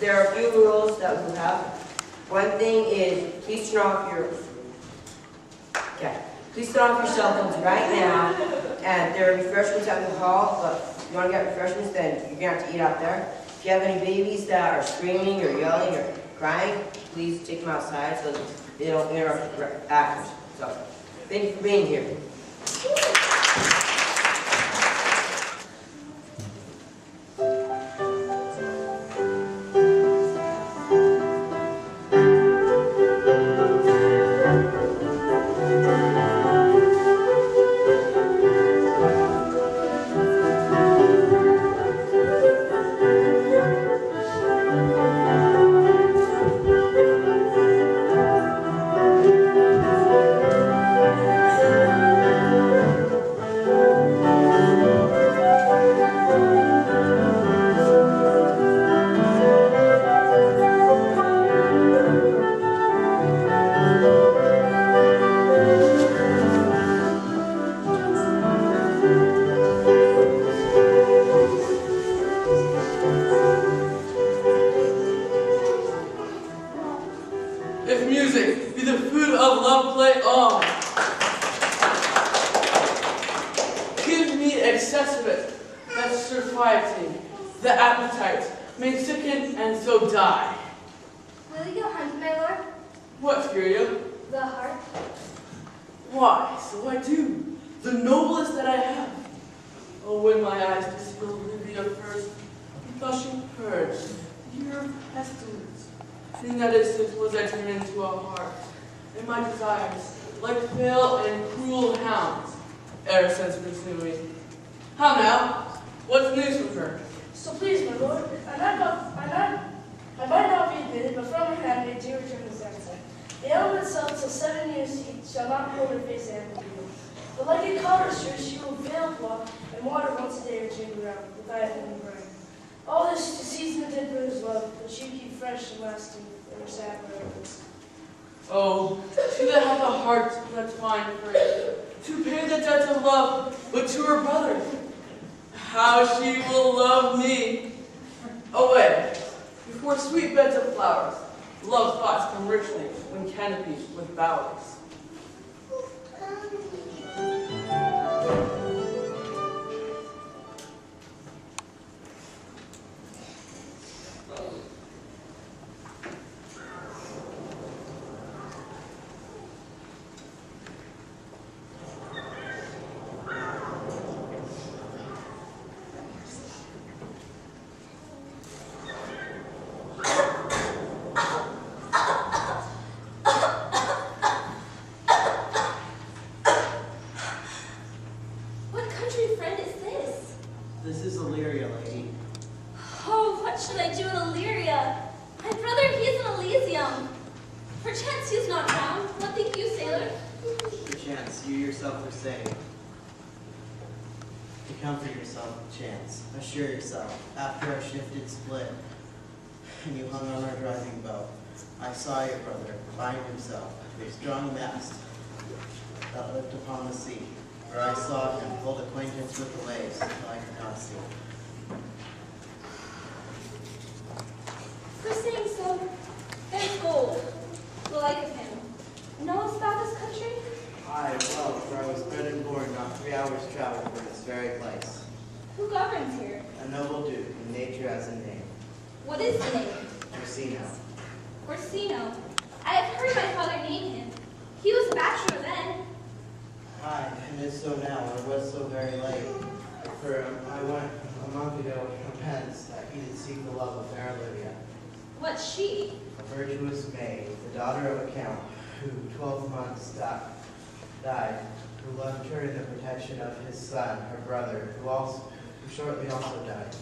There are a few rules that we have. One thing is, please turn off your cell phones right now. And there are refreshments out in the hall, but if you want to get refreshments, then you're going to have to eat out there. If you have any babies that are screaming or yelling or crying, please take them outside so they don't interrupt the actors. So, thank you for being here. Oh, she that hath a heart that's fine for it, to pay the debt of love, but to her brother, how she will love me. Away, before sweet beds of flowers, love thoughts come richly when canopied with bowers. Assure yourself, after our shifted split, and you hung on our driving boat, I saw your brother bind himself to a strong mast that lived upon the sea, where I saw him hold acquaintance with the waves until I could not see. For saying so, there's gold, the like of him. Knowest thou this country? Aye, well, for I was bred and born not 3 hours' travel from this very place. Who governs here? A noble duke, whom nature has a name. What is the name? Orsino. Orsino. I have heard my father name him. He was a bachelor then. Aye, and is so now, and was so very late. For I went a month ago from hence that he did seek the love of fair Olivia. What's she? A virtuous maid, the daughter of a count, who 12 months died, who left her in the protection of his son, her brother, who shortly also died,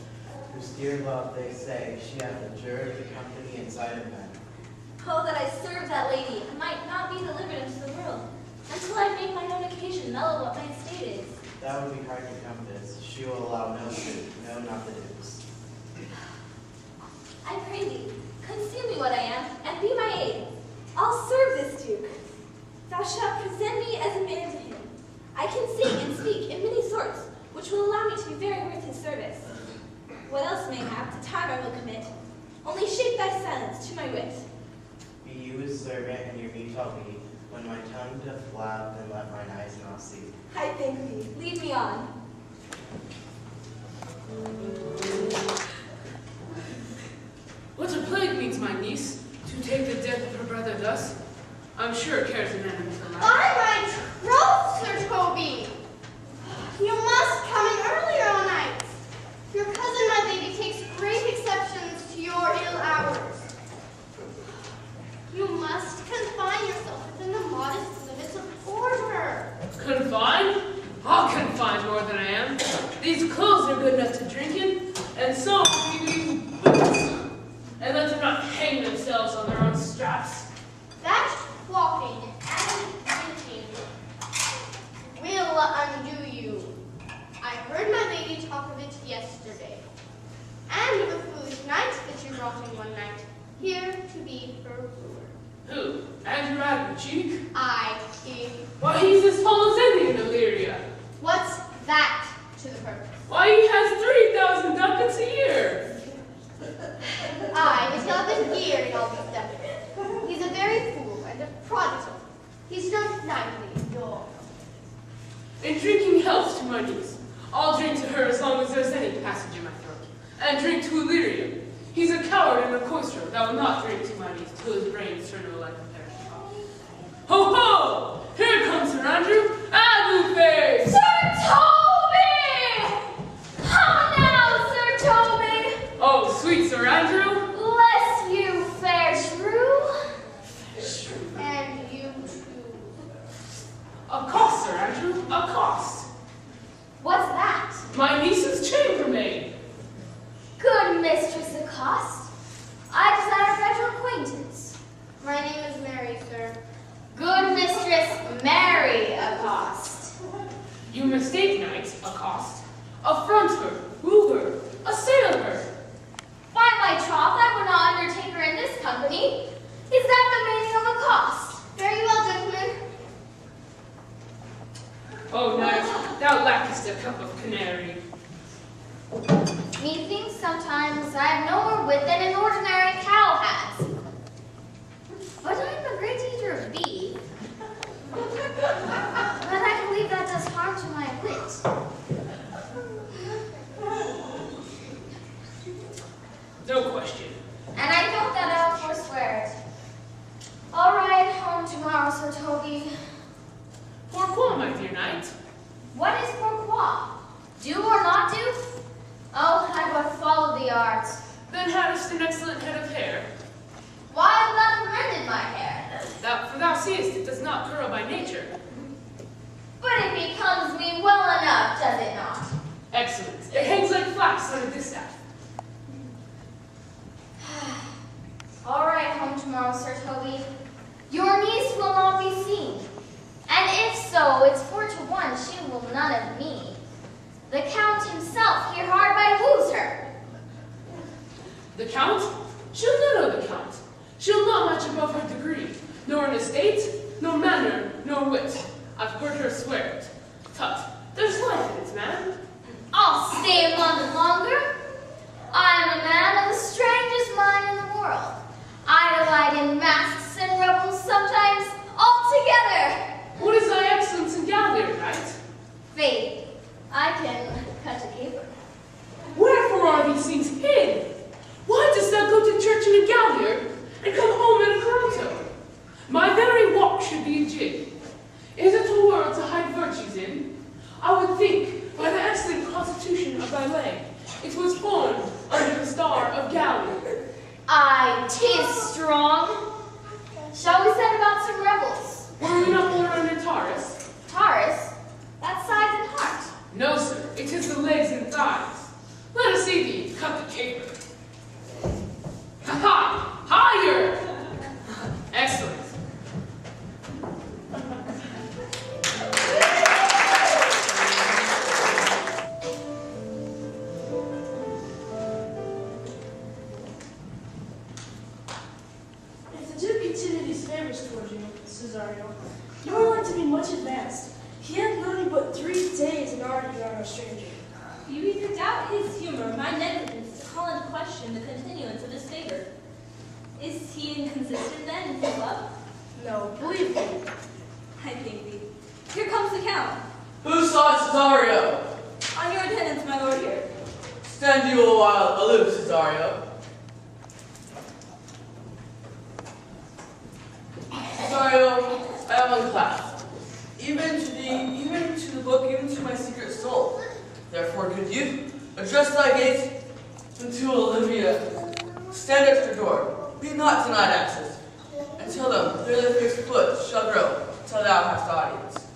whose dear love, they say, she hath adjured the company and sight of men. Oh, that I served that lady, and might not be delivered into the world, until I make mine own occasion mellow what my estate is. That would be hard to compass. She will allow no suit, no, not the duke's. I pray thee, conceal me what I am, and be my aid. I'll serve this duke. Thou shalt present me as a man to him. I can sing and speak in many sorts, which will allow me to be very worth his service. What else mayhap to time I will commit, Only shape thy silence to my wit. Be you his servant, and your meat shall be. When my tongue doth flap, then let mine eyes not see. I thank thee. Lead me on. What a plague means my niece, to take the death of her brother thus? I'm sure it cares an enemy to life. On my troth, Sir Toby! You must come in earlier all night. Your cousin, my lady, takes great exceptions to your ill hours. You must confine yourself within the modest limits of order. Confine? I'll confine more than I am. These clothes are good enough to drink in, and so will be these boots. And let them not hang themselves on their own straps. That walking and drinking will undo you. I heard my lady talk of it yesterday, and of a foolish knight that you brought in one night, here to be her ruler. Who? Andrew Cheek? I. Why, he's as tall as any in Illyria. What's that to the purpose? Why, he has 3,000 ducats a year. I was not been here in all these decades. He's a very fool and a prodigal. He's not knightly at all. In drinking health to my niece, I'll drink to her as long as there's any passage in my throat. And drink to Illyria. He's a coward and a cloisterer that will not drink to my niece till his brains turn to a life of perishing power. Ho ho! Here comes Sir Andrew, Abu Face! Sir Toby! How now, Sir Toby? Oh, sweet Sir Andrew! Bless you, fair shrew. And you too. Accost, Sir Andrew, accost! What's that? My niece's chambermaid! Good Mistress Accost. I desire better acquaintance. My name is Mary, sir. Good Mistress Mary Accost. You mistake, knight, accost. Affront her, woo her, assail her. By my troth, I would not undertake her in this company. Is that the meaning of accost? Very well, gentlemen. Oh, knight, thou lackest a cup of canary. Methinks sometimes I have no more wit than an ordinary cow has. But I am a great eater of beef. But I believe that does harm to my wit. No question. And I don't that I'll forswear it. I'll ride home tomorrow, Sir Toby. Pourquoi, my dear knight? What is pourquoi? Do or not do? Oh, I but follow the art. Then hadst an excellent head of hair. Why have thou rendered my hair? For thou seest it does not curl by nature. But it becomes me well enough, does it not? Excellent. It hangs like flax on a distaff. All right, home tomorrow, Sir Toby. Your niece will not be seen. And if so, it's 4 to 1 she will none of me. The Count himself here hard by woos her. The Count? She'll not know the Count. She'll not much above her degree, nor an estate, nor manner, nor wit. I've heard her swear it. Tut, there's life in it, man. I'll stay a month longer. I am a man of the strangest mind in the world. I delight in masks and revels sometimes all together. What is thy excellence in gallery, knight? Faith, I can cut a caper. Wherefore are these things hid? Why dost thou go to church in a galliard and come home in a grotto? My very walk should be a jig. Is it a world to hide virtues in? I would think, by the excellent constitution of thy leg, it was formed under the star of Galilee. Aye, 'tis strong. Shall we set about some revels? Were we not born under Taurus? Taurus? That's sides and heart. No, sir, it is the legs and thighs. Let us see thee cut the caper. Ha-ha! Higher! Excellent. If the Duke continued his favors towards you, Cesario, you are like to be much advanced. He had known you but 3 days and already you are a stranger. You either doubt his humor, my negligence, call into question the continuance of his favor. Is he inconsistent then in his love? No, believe me. I think thee. Here comes the Count. Who saw Cesario? On your attendance, my lord, here. Stand you a while aloof, Cesario. Cesario, I am unclassed, even to the book, even to my secret soul. Therefore, good youth, address thy gaze unto Olivia. Stand at your door, be not denied access, and tell them there thy fixed foot shall grow till thou hast audience.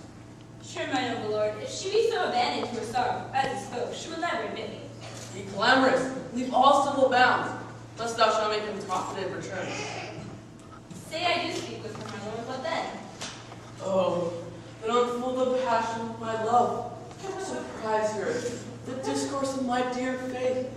Sure, my noble lord, if she be so abandoned to her sorrow, as he spoke, she will never admit me. Be clamorous, leave all civil bounds, lest thou shalt make him profited return. Say I do speak with her, my lord, what then? Oh, then unfold the passion of my love. Surprise her, the discourse of my dear faith.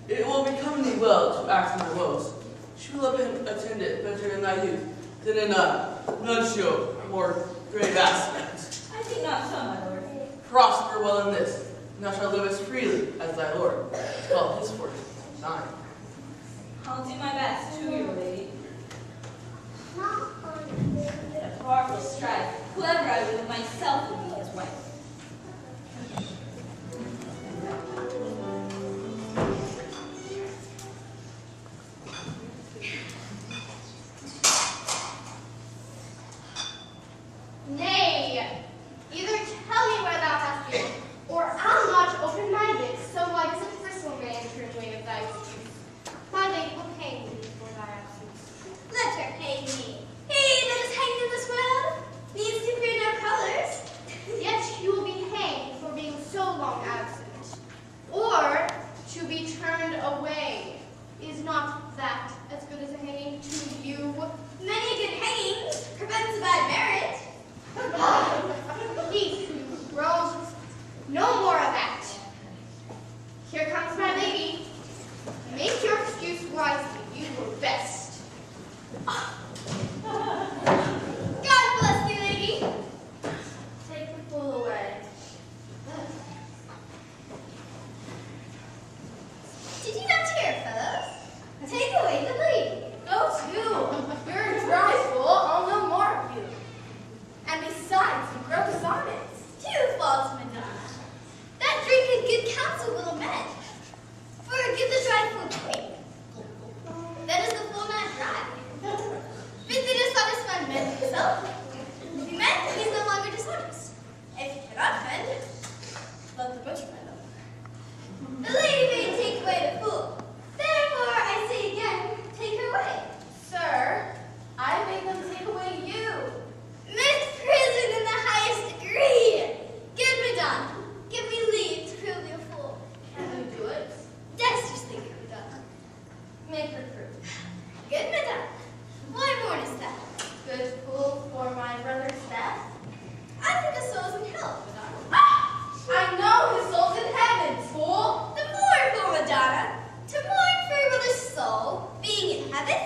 It will become thee well to act in her woes. She will attend it better in thy youth than in a nuncio or grave aspect. I think not so, my lord. Prosper well in this, and thou shalt live as freely as thy lord. Well, his fortune, thine. I'll do my best, to your lady. A powerful strife, whoever I would myself would be his wife. Nay, either tell me where thou hast been, or I'll not open my lips, so like as a bristle may enter in way of thy excuse. My lady will hang thee for thy absence. Let her hang me. He that is hanged in this world needs to fear no colors. Yet you will be hanged for being so long absent, or to be turned away. Is not that as good as a hanging to you? Many a good hanging prevents a bad marriage. Peace, Rose. No more of that. Here comes my lady. Make your excuse wisely. You were best. God bless you, lady. Take the fool away. Did you not hear, fellows? Take away the lady. Go to. You're a dry fool. I'll know more of you. And besides, you grow sonnets. Two faults, Madonna. That drink and good counsel will amend. Forgive the dry food quick. That is the full man dry. Bid the dishonest man mend himself. If he mend, he is no longer dishonest. If he cannot mend, let the butcher mend him. The lady may take away the fool. Therefore, I say again, take her away. Sir, I made them take away you. Misprison in the highest degree. Good Madonna, give me leave to prove you a fool. Can you do it? Dexterously, good Madonna. Make her prove. Good Madonna. Why mournest thou? Good fool for my brother's death. I think the soul's in hell, Madonna. I know his soul's in heaven, fool. The more for Madonna, to mourn for your brother's soul, being in heaven.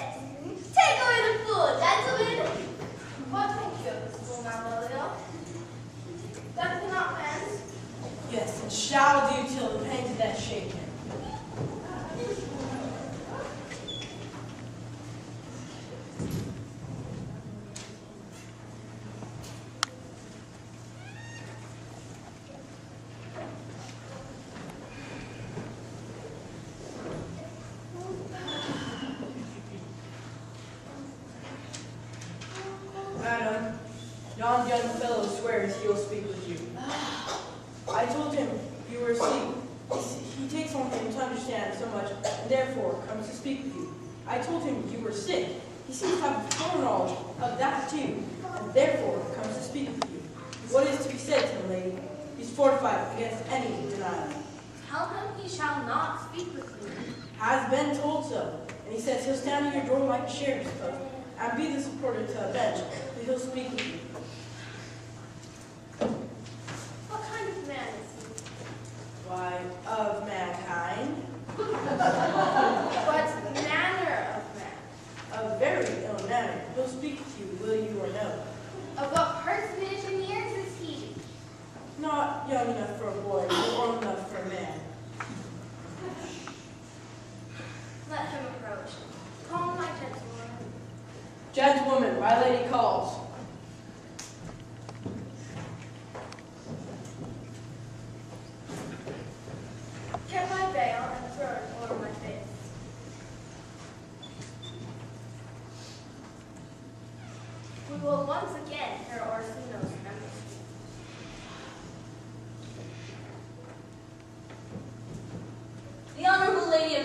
Take away the fool, gentlemen. What think you of this fool now, Lilio? Doth he not mend? Yes, and shall do till the pain to death shake him. Madam, yon young fellow swears he will speak with you. I told him you were asleep. He takes on him to understand so much, and therefore comes to speak with you. I told him you were sick. He seems to have full knowledge of that too, and therefore comes to speak with you. What is to be said to him, lady? He's fortified against any denial. Tell him he shall not speak with me. Has been told so, and he says he'll stand at your door like a sheriff's post, and be the supporter to a bench, but he'll speak with you. What kind of man is he? Why, of mankind, What manner of man? a very ill manner. He'll speak to you, will you or no? Of what personage in years is he? Not young enough for a boy, but old enough for a man.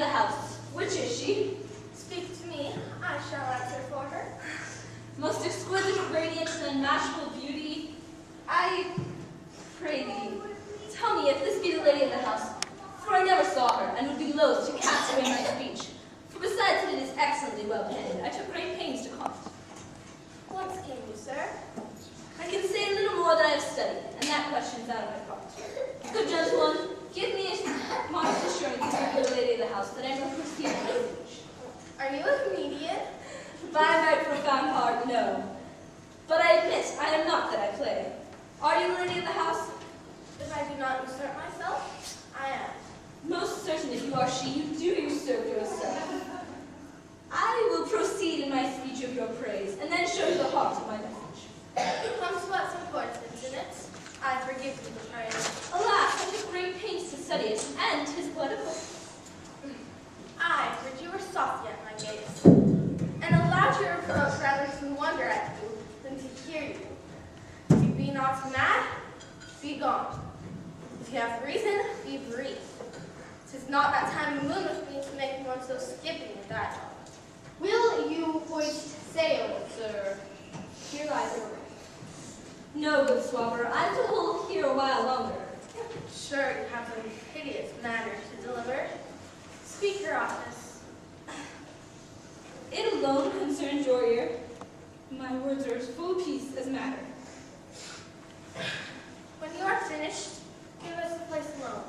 the house. Which is she? Speak to me. I shall answer for her. Most exquisite radiance and unmatchable beauty. I pray thee, tell me if this be the lady of the house, for I never saw her, and would be loath to cast away my speech. For besides that it is excellently well penned, I took great pains to call it. Whence came you, sir? I can say a little more than I have studied, and that question's out of my part. Good gentleman, give me a modest assurance that you are the lady of the house, that I may proceed in my speech. Are you a comedian? By my profound heart, no. But I admit, I am not that I play. Are you the lady of the house? If I do not usurp myself, I am. Most certain if you are she, you do usurp yourself. I will proceed in my speech of your praise, and then show you the heart of my message. Come to what's important in it. I forgive you the praise. Alas, I took great pains to study it, and 'tis poetical. I heard you were soft yet, my gaze, and allowed your approach rather to wonder at you than to hear you. If you be not mad, be gone. If you have reason, be brief. 'Tis not that time of moon with me to make one so skipping a dialogue. Will you hoist sail, sir? Here lies your ring. No, good swabber, I'm to hold here a while longer. Sure, you have some hideous matters to deliver. Speak your office. It alone concerns your ear. My words are as full of peace as matter. When you are finished, give us the place alone.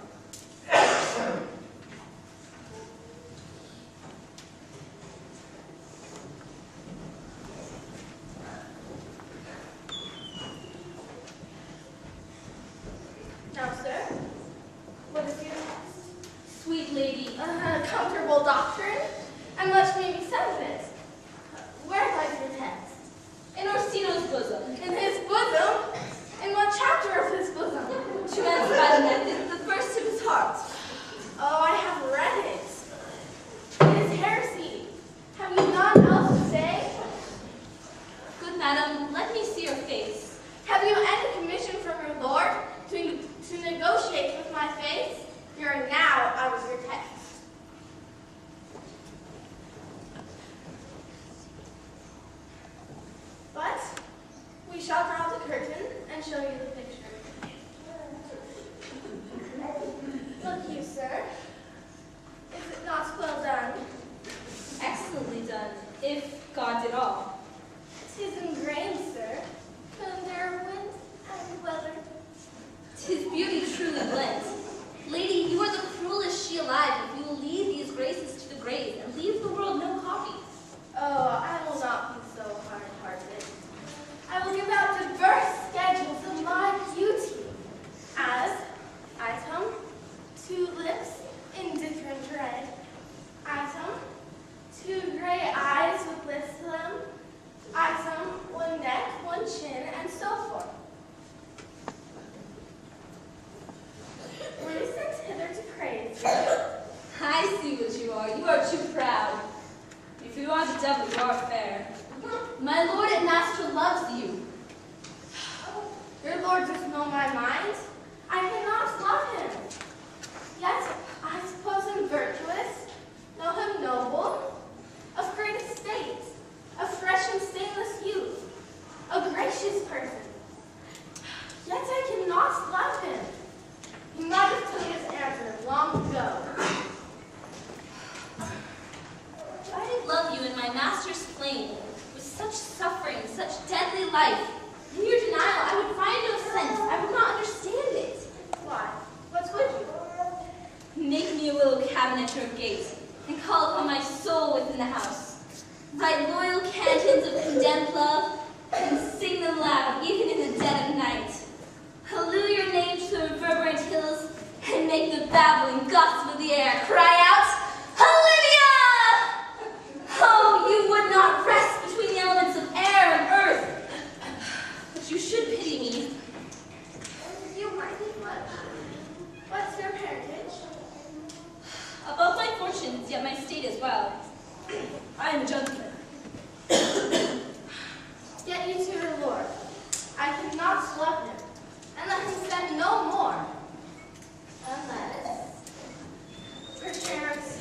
Now, sir, what is your next? Sweet lady, Comfortable doctrine, and much may be said of it. Where lies your text? in Orsino's bosom, In his bosom? In what chapter of his bosom? to answer by the neck is the first of his heart. Oh, I have read it. It is heresy. Have you none else to say? Good madam, let me see your face. Have you any commission from your lord to negotiate with my face? You are now out of your text. But we shall draw the curtain and show you the picture. Look you, sir. Is it not well done? Excellently done, if God did all. 'Tis ingrained, sir. Can there wind and weather? 'Tis beauty truly blent. Lady, you are the cruelest she alive if you will leave these graces to the grave and leave the world no copy. Oh, I will not be so hard-hearted. I will give out diverse schedules of my beauty, as item, 2 lips, indifferent red, item, 2 gray eyes with lips to them, item, 1 neck, 1 chin, and so forth. Were you sent hither to praise you? I see what you are. You are too proud. If you are the devil, you are fair. My lord and master loves you. Your lord does know my mind. I cannot love him. Yet I suppose him virtuous, know him noble, of great estate, of fresh and stainless youth, a gracious person. Yet I cannot love him. He might have told his answer long ago. If I did love you in my master's flame, with such suffering, such deadly life, in your denial I would find no sense. I would not understand it. Why? What would you? Make me a willow cabinet at your gate, and call upon my soul within the house. Write loyal cantons of condemned love, and sing them loud, even in the dead of night. Halloo your name to the reverberant hills, and make the babbling gossip of the air cry out, Olivia! Oh, you would not rest between the elements of air and earth. But you should pity me. You might be much. What's your parentage? Above my fortunes, yet my state as well. I am a gentleman. Get you to your lord. I cannot love him, and let him send no more. Unless, perchance,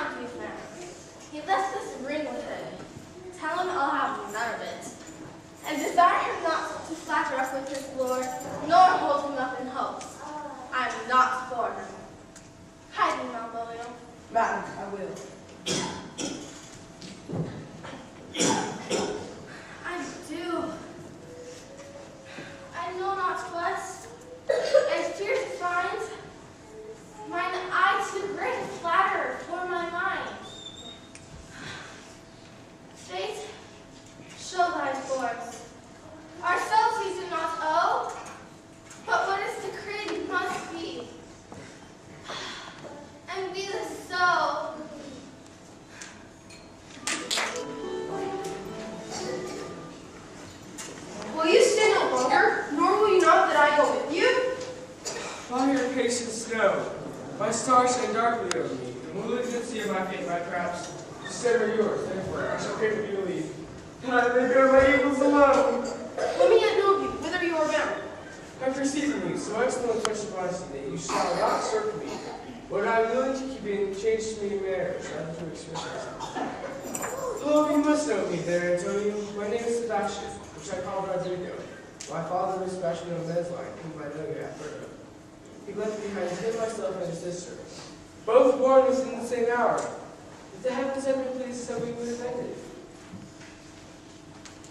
can't be fair. He left this ring with him. Tell him I'll have none of it. And desire him not to flatter up with his lord, nor hold him up in hopes. I'm not for him. Hide me, Malvolio. Madam, I will. I do. I know not what, and fear to find mine eye too great a flatterer for my mind. Fate, show thy forms. Ourselves we do not owe, but what is decreed must be. And be this so. Will you stay no longer, nor will you not that I go with you? While your patience snow, my stars shine darkly over me. The malignancy of my fate might perhaps disturb yours. Therefore, I shall crave of you to leave. And I may bear my evils alone. Let me yet know of you, whither you are bound. I perceive in you so excellent a touch of honesty that you shall not serve me. What I am willing to keep in change to me in marriage, rather to express myself. Oh, you must know me there, Antonio. My name is Sebastian, which I call Rodrigo. My father was Sebastian of Mesline, whom I know you have heard of. He left behind him, myself, and his sister, both born within the same hour. If the heavens had been pleased, so we would have ended.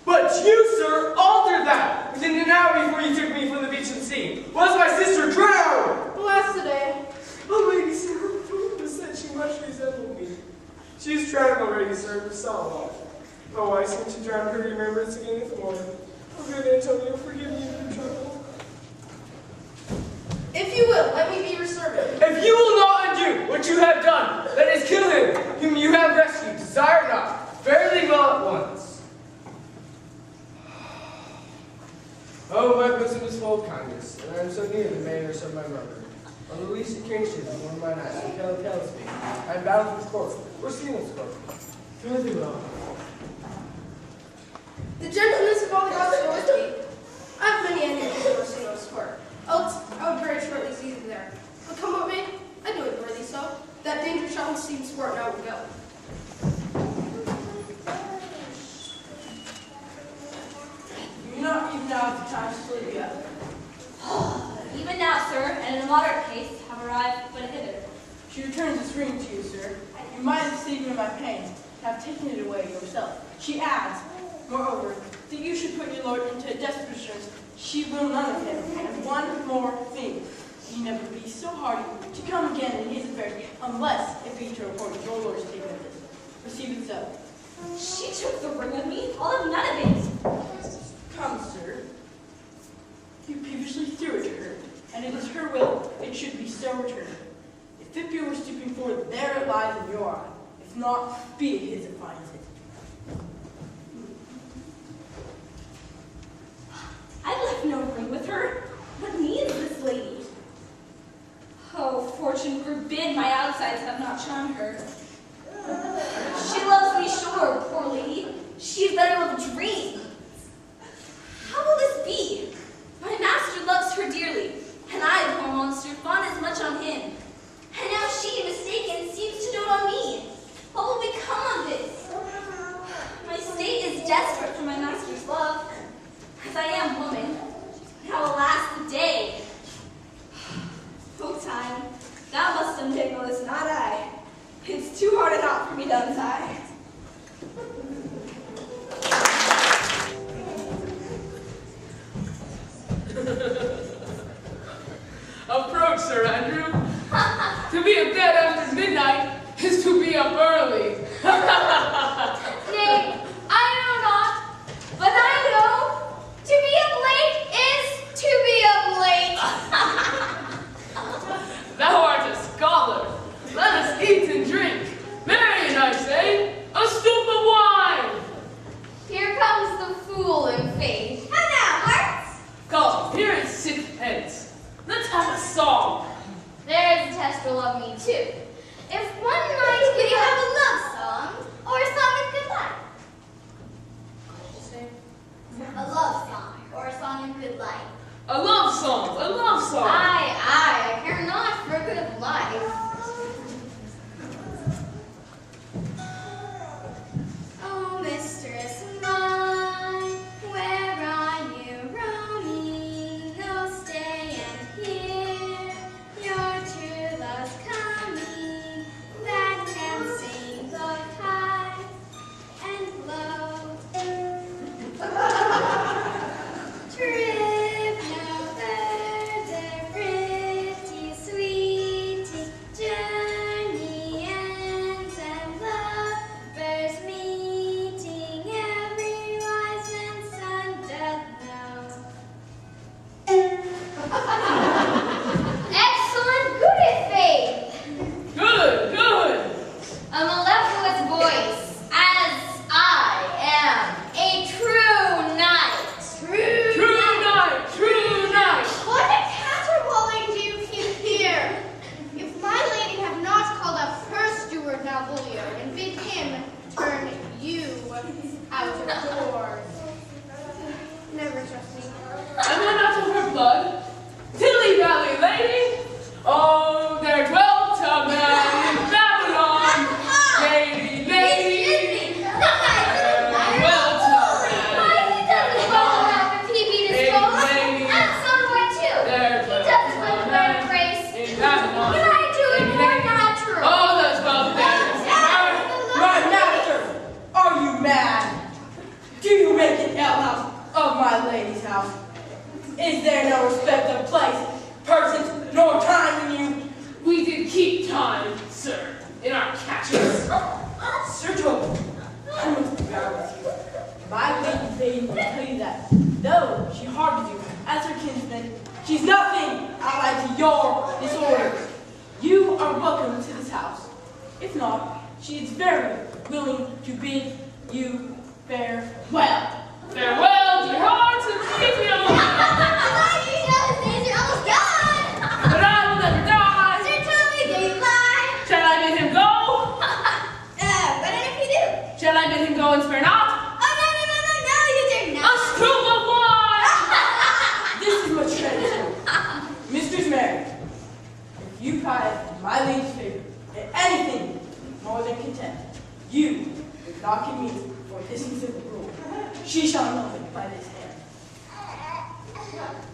But you, sir, altered that! Within an hour before you took me from the beach and sea, was my sister drowned! Alas today. Oh, lady, sir, who said she much resembled me? She is drowned already, sir, for Solomon. Oh, I seem to drown her remembrance again in the morning. Oh, good Antonio, forgive me for trouble. If you will, let me be your servant. If you will not undo what you have done, that is kill him, whom you have rescued, desire not, fare thee well at once. Oh, my bosom is full of kindness, and I am so near the manners of my mother. On the least occasion, one of my knights tells me, I battled with court, or Stephen's court. Fare thee well. The gentleness of all the gods go with me. I have many enemies in Orsino's court. Else, I would very shortly see them there. But come what may, I do it worthy so. That danger shall seem sport, and I will go. You do not even now have the time to sleep yet. Even now, sir, and in a moderate pace, have arrived but hither. She returns this ring to you, sir. You might have saved me my pain, and have taken it away yourself. She adds, moreover, that you should put your lord into a desperate assurance she will none of him. And one more thing, he never be so hardy to come again in his affairs, unless it be to report your lord's taken of this. Receive it so. She took the ring of me, I'll have none of it. Come, sir. You peevishly threw it to her, and it is her will it should be so returned. If it be worth stooping for, there it lies in your eye. If not, be it his that finds it. I left no ring with her. What means this lady? Oh, fortune forbid my outsides have not charmed her. She loves me sure, poor lady. She's better of a dream. How will this be? My master loves her dearly, and I, poor monster, fawn as much on him. And now she, mistaken, seems to dote on me. What will become of this? My state is desperate for my master's love, as I am woman. Now, alas, the day. Oh, time, thou must someday know this, not I. It's too hard a knot for me to untie. Approach, Sir Andrew. To be in bed after midnight is to be up early. Nay, I know not, but I know to be up late is to be up late. Thou art a scholar. Let us eat and drink. Very nice, eh? A stoup of wine. Here comes the fool in faith. How now, hearts? Come, here is 6 pence. Let's have a song. There is a test will love me too. If one night Will you have a love song or a song of good life? A love song or a song of good life. A love song, a love song. I care not for a good of life. Julio and bid him turn you out of doors. Never trust me. Am I not of her blood? Dilly Valley lady? Oh, there dwelt a man in Babylon. Lady, lady. There dwelt a man in Babylon. Lady, And somewhere too. there He dwelt does it a with man great grace. in Babylon. Can I do it more natural? Oh, that's about there. My master, are you mad? Do you make an alehouse of my lady's house? Is there no respect of place, persons, nor time in you? We did keep time, sir, in our catches. Sir Toby, I must be proud with you. My lady bade me tell you that, though she harbors you as her kinsman, she's nothing allied to your disorders. You are welcome to this house. If not, she is very willing to bid you farewell. Farewell, dear hearts, and keep me on. But I will never die. Shall I bid him go? Shall I bid him go and spare not? A scoop of wine! This is much tradition. Mistress Mary, if you prize my lady's favor in anything more than contempt, you will not give me for this simple rule. She shall know it by this hand.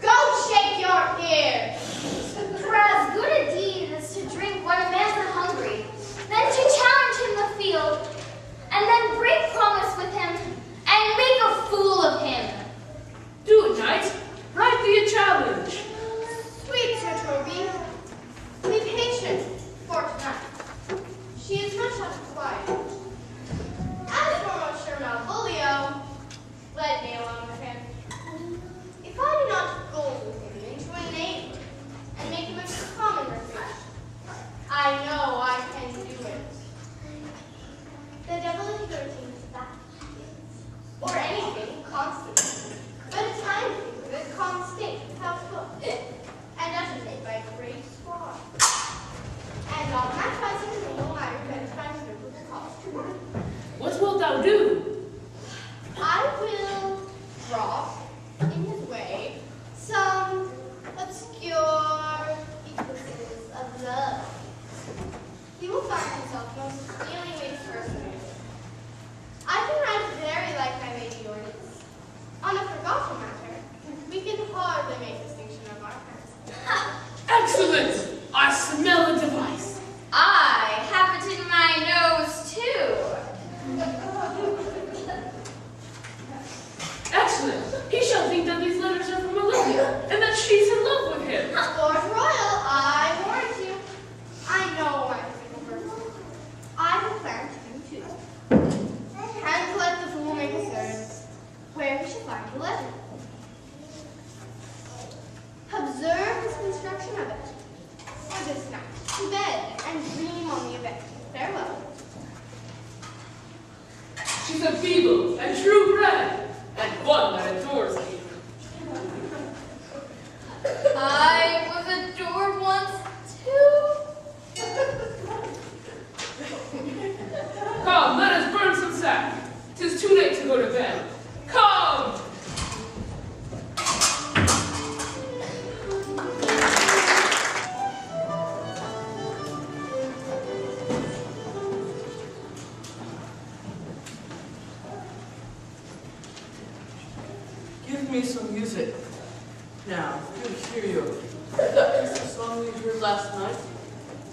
Go shake your ears. For as good a deed is to drink when a man's hungry, then to challenge him the field, and then break promise with him, and make a fool of him. Do it, knight. Write thee a challenge. Sweet Sir Toby, be patient for tonight. She is much occupied. As for Monsieur Malvolio, let me alone with him. If I do not go with him into a neighbor and make him a common refuge, I know I can do it. The devil is flirting with that, or anything constant. But a time with constant household, and ushered by a great squad. And on that bicycle, no matter that is my the cost. What wilt thou do? I will drop in his way some obscure eclipses of love. He will find himself most feelingly person. I can write very like my Lady Yornis. On a forgotten matter, we can hardly make distinction of our parents. Excellent! I smell a device. I have it in my nose too. Excellent! He shall think that these letters are from Olivia, and that she's in love with him. Lord Royal, I warrant you. I know I'm a single person. I will plan to do too. And let the fool make a search where he shall find the letter. Observe his construction of it. For this night, to bed and dream on the event. Farewell. She's a feeble and true bred, and one that adores me. I was adored once too. Come, let us burn some sack. 'Tis too late to go to bed. Come! Give me some music. Now, good hear you. That piece of song we heard last night,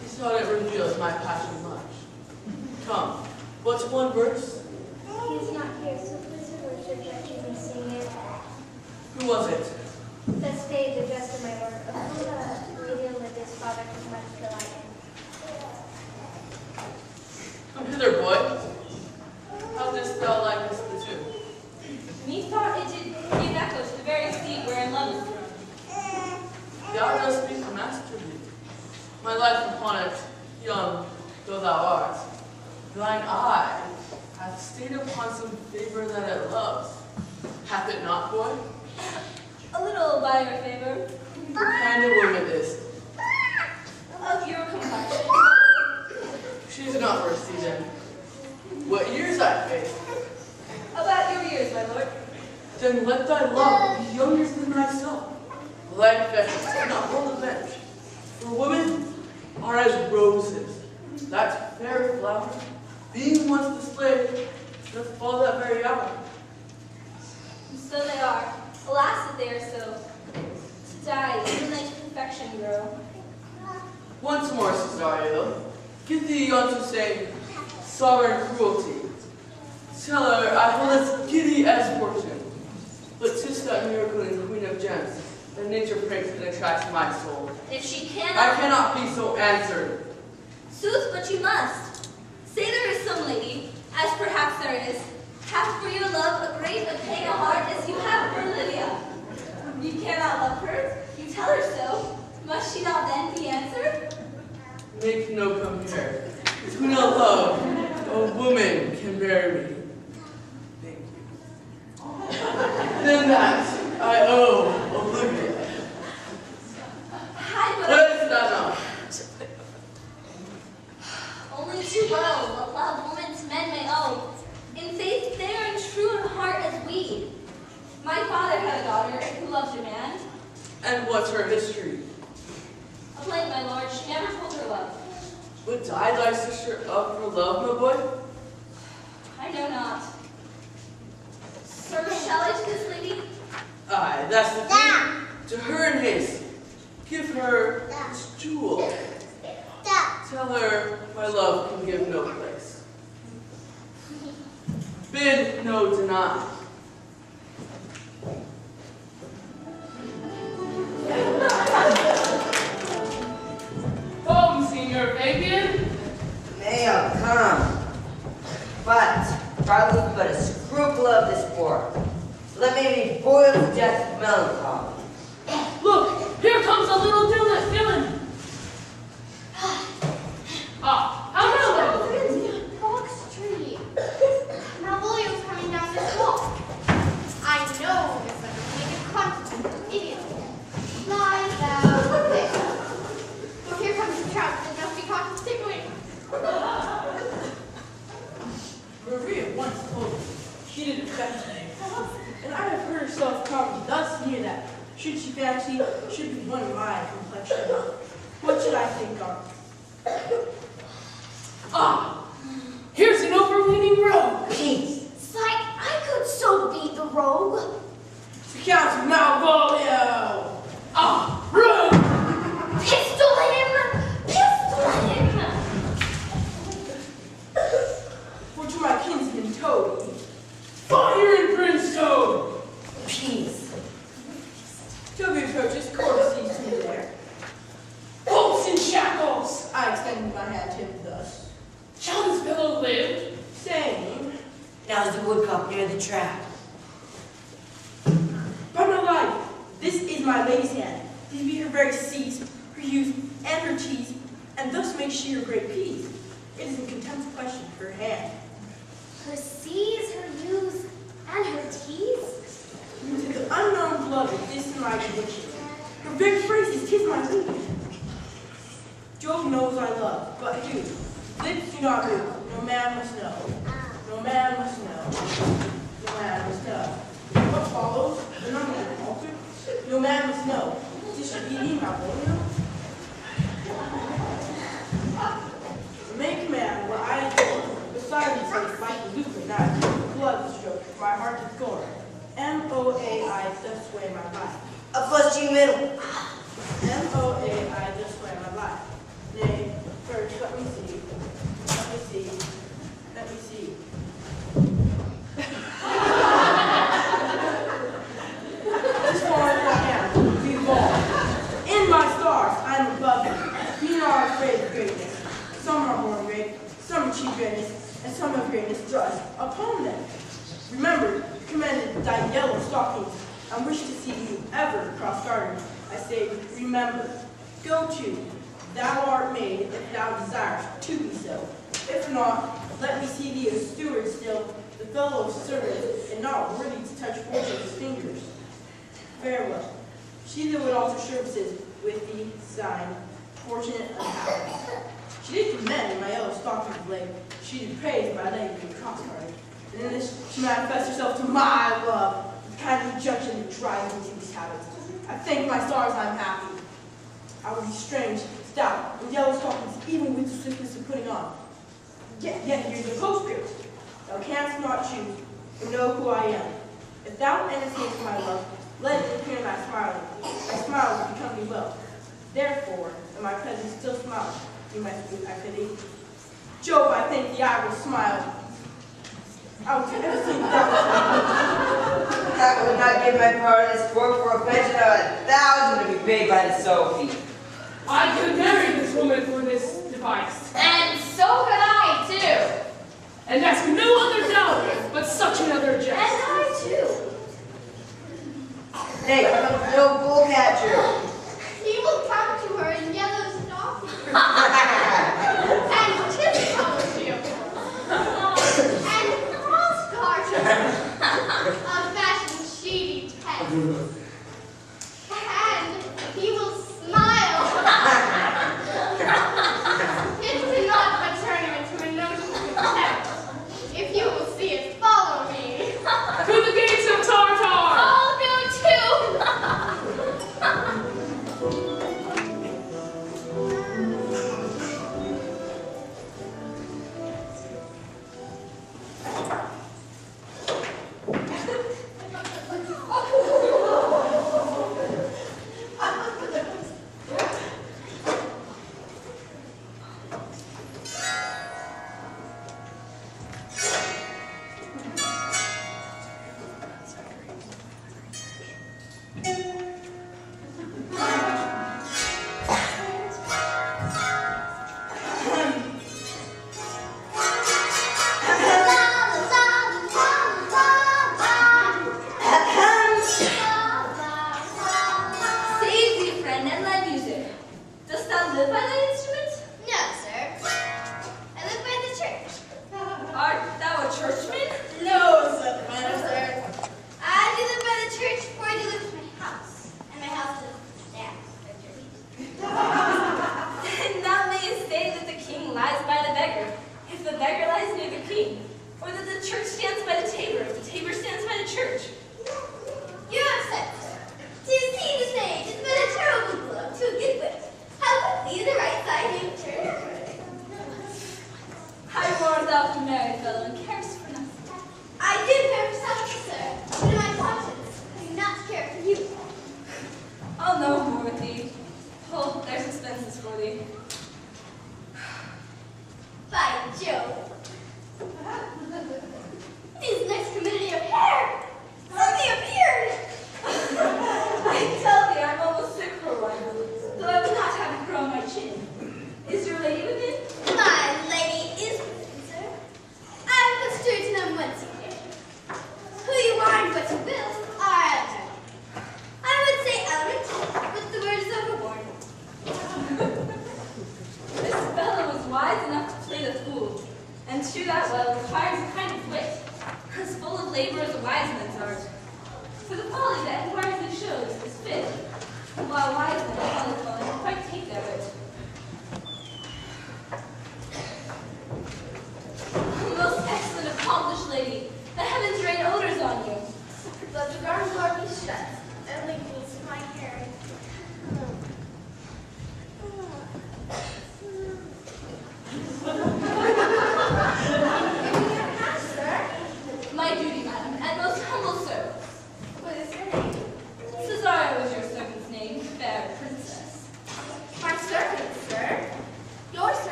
he thought it revealed my passion much. Come, what's one verse? He is not here, so please worship that you may sing it. Who was it? The stage addressed to my lord, of whom the lady lived his father was much delighted. Come hither, boy. How didst thou like this the tune? Methought it did give echo to the very seat wherein love is thrown. Thou dost speak masterly. My life upon it, young though thou art, thine eye hath stayed upon some favor that it loves. Hath it not, boy? A little by your favor. What kind of woman is? Of your complexion. She 'Tis not worth season. What years I face? About your years, my lord. Then let thy love be younger than thyself. Life veterans cannot hold a bench. For women are as roses. That fair flower, being once displayed, doth fall that very hour. So they are. Alas, that they are so. To die, even like perfection grow. Once more, Cesario, give thee unto say sovereign cruelty. Tell her I hold as giddy as fortune, but 'tis that miracle in Queen of Gems that nature pranks and attracts my soul. If she I cannot, cannot be so answered. sooth, but you must. Say there is some lady, as perhaps there is, have for your love a great and paying a heart as you have for Olivia. You cannot love her, you tell her so. Must she not then be answered? Make no compare. Between a love, a woman can bear me. Thank you. Then that I owe Olivia. Hi, but What is that now? only too well what love woman to men may owe. In faith, they are true in heart as we. My father had a daughter who loved a man. And what's her history? A blank, my lord, she never told her love. But died thy sister of her love, my boy? I know not. Sir, shall I to this lady? Aye, that's the thing. To her in haste. Give her this jewel. Tell her my love can give no place. Bid no deny. Come, Senior Fabian. May have come, but probably but a scruple of this sport. Let me be boiled to death with melancholy. Look, here comes a little villain. Ah, how now then? Fox tree. Malvolio's coming down this walk. I know this undertaken constant idiot. Lie thou there. But here comes the trout that must be caught and tickling. Maria once told me she did affect me, and I have heard herself come thus near that, should she fancy, should be one of my complexion. What should I think of? Ah, here's an overweening rogue. Peace. Sight, I could so be the rogue. To Count Malvolio! Ah, rogue. Pistol him! Pistol him! For to my kinsman Toby, Fire and brimstone. Peace. Toby approaches, courtesies to me there. Bolts and shackles. I extended my hand to him thus, Shall this fellow live? saying, Now's the woodcock near the trap. by my life, this is my lady's hand. These be her very seeds, her youth, and her cheese, and thus makes she her great peace. It is in contempt's question, her hand. Her seas, her youth, and her teeth? To the unknown beloved, this is my conviction. Her very phrases, 'tis my weakness. Jove knows I love, but who? Lips do not move. No man must know. No man must know. No man must know. What follows? The number of the altar? No man must know. This should be me, Malvolio. Make man what I adore. Beside these like Michael Luca, not blood stroke. My heart is gore. M-O-A-I does sway my life. A flush G middle. M-O-A-I does sway my life. Nay, first, let me see. Let me see. Let me see. This far as I am, we evolve. In my stars, I am above them. We are not afraid of greatness. Some are born great, some achieve greatness, and some have greatness thrust upon them. Remember, commended thy yellow stockings, and wish to see you ever cross garden. I say, remember. Go to. Thou art made, if thou desirest to be so. If not, let me see thee a steward still, the fellow of servants, and not worthy to touch fortune's fingers. Farewell. She that would alter services with thee, signed, fortunate and happy. She did commend in my yellow stockings of late. She did praise my lady in the cross-garden. And in this she manifests herself to my love, the kind of rejection that drives me to these habits. I thank my stars I'm happy. I would be strange, stout, with yellow stockings, even with the swiftness of putting on. Yet here's the postscript. Thou canst not choose, or know who I am. If thou entertainest my love, let it appear in thy smiling. Thy smile will become me well. Therefore, in my presence still smile, you my sweet I pity. Jove, I think the eye will smile. I will do everything I would not give my part of this work for a pension of 1,000 to be paid by the Sophie. I could marry this woman for this device. And so could I, too. And ask no other dowry, but such another jest. And I, too. Hey, no bull catcher. He will come to her in yellow stockings. And tiptoe shoe. And cross-garter. A fashion she detests. And he will smile. It cannot but turn him into a notion of contempt. If you will see it, follow me. To the gates of Tartar! I'll go too.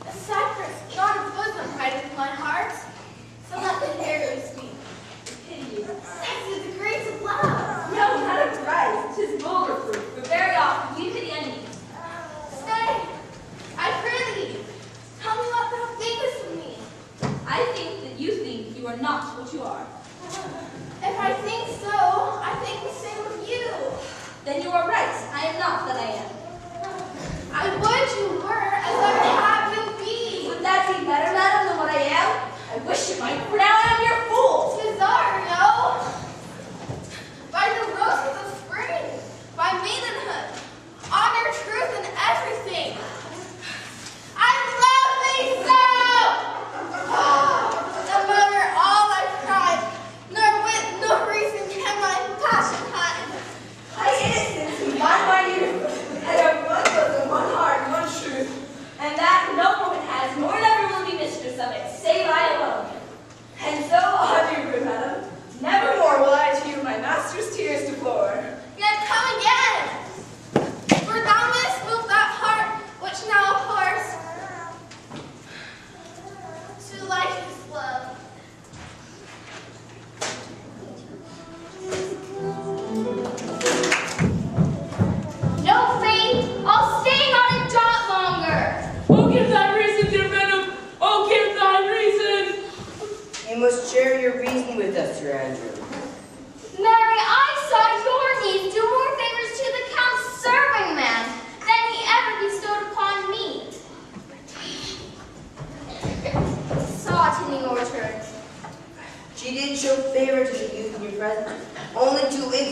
A cypress, not a bosom, hideth my heart. So let the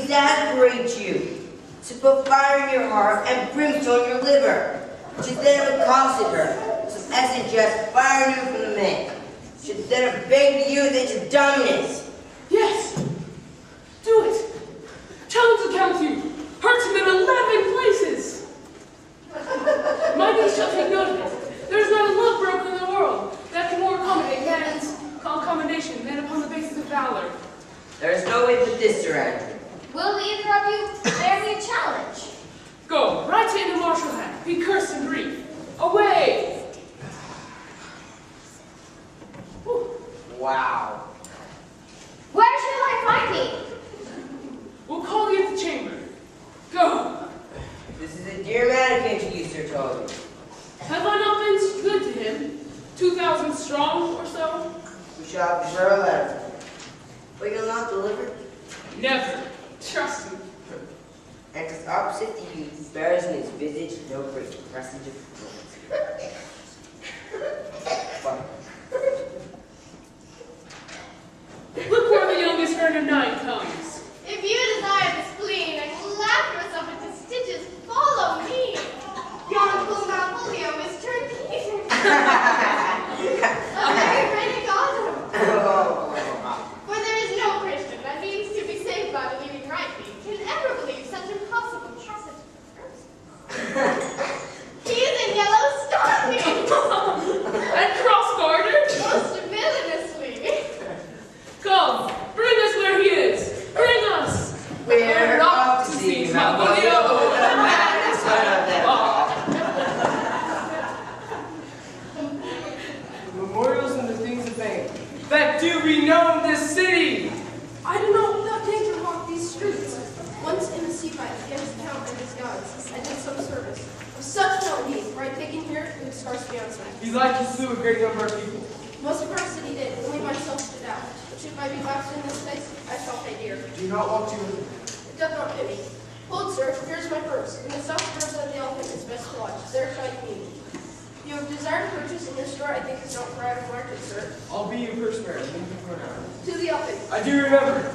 exasperate you, to put fire in your heart and brimstone in your liver, should then have accosted her, some essence just fire new from the mint, should then have begged you that your dominance. Yes! Do it! Challenge the county! Hurt him in 11 places! My niece shall take note of it. There is not a love broker in the world that can more accommodate man's accommodation than upon the basis of valor. There is no way but this, Sir Andrew. Will either of you bear me a challenge? Go, right hand to martial hand. Be cursed and grief. Away! Whew. Wow. Where shall I find me? We'll call you at the chamber. Go! This is a dear man who came to you, Sir Toby. Have I not been good to him? 2,000 strong or so? We shall prefer a letter from him. But you'll not deliver? Never. Trust me. And as opposite to you, bears in his visage no great presage of cruelty. Look where the youngest friend of 9 comes. If you desire the spleen and laugh yourself into stitches, follow me. Yon full Malvolio is turnkey. A very renegado. For there is no Christian that means to be saved by believing rightly can ever believe such impossible passage. He is in yellow stocking. And cross-gartered? Most villainously. Come, bring us where he is. Bring us. We're off to see Malvolio, the maddest son of them all. The memorials and the things of fame that do renown this city. I do not without danger walk these streets. Once in the sea fight against the Count and his gods, I did some service. Of such no need, were I taken here, it would scarce be answered. Belike you slew a great number of people. Most of our city did, only myself stood out. But should I be left in this place, I shall pay dear. Do not walk too with me. It doth not fit me. Hold, sir, here's my purse. In the south purse of the elephant is best to watch. There shall you meet me. You have desired to purchase in this store, I think is not where I have marked it, sir. I'll be your purse bearer. Leave me for an hour. To the elephant. I do remember.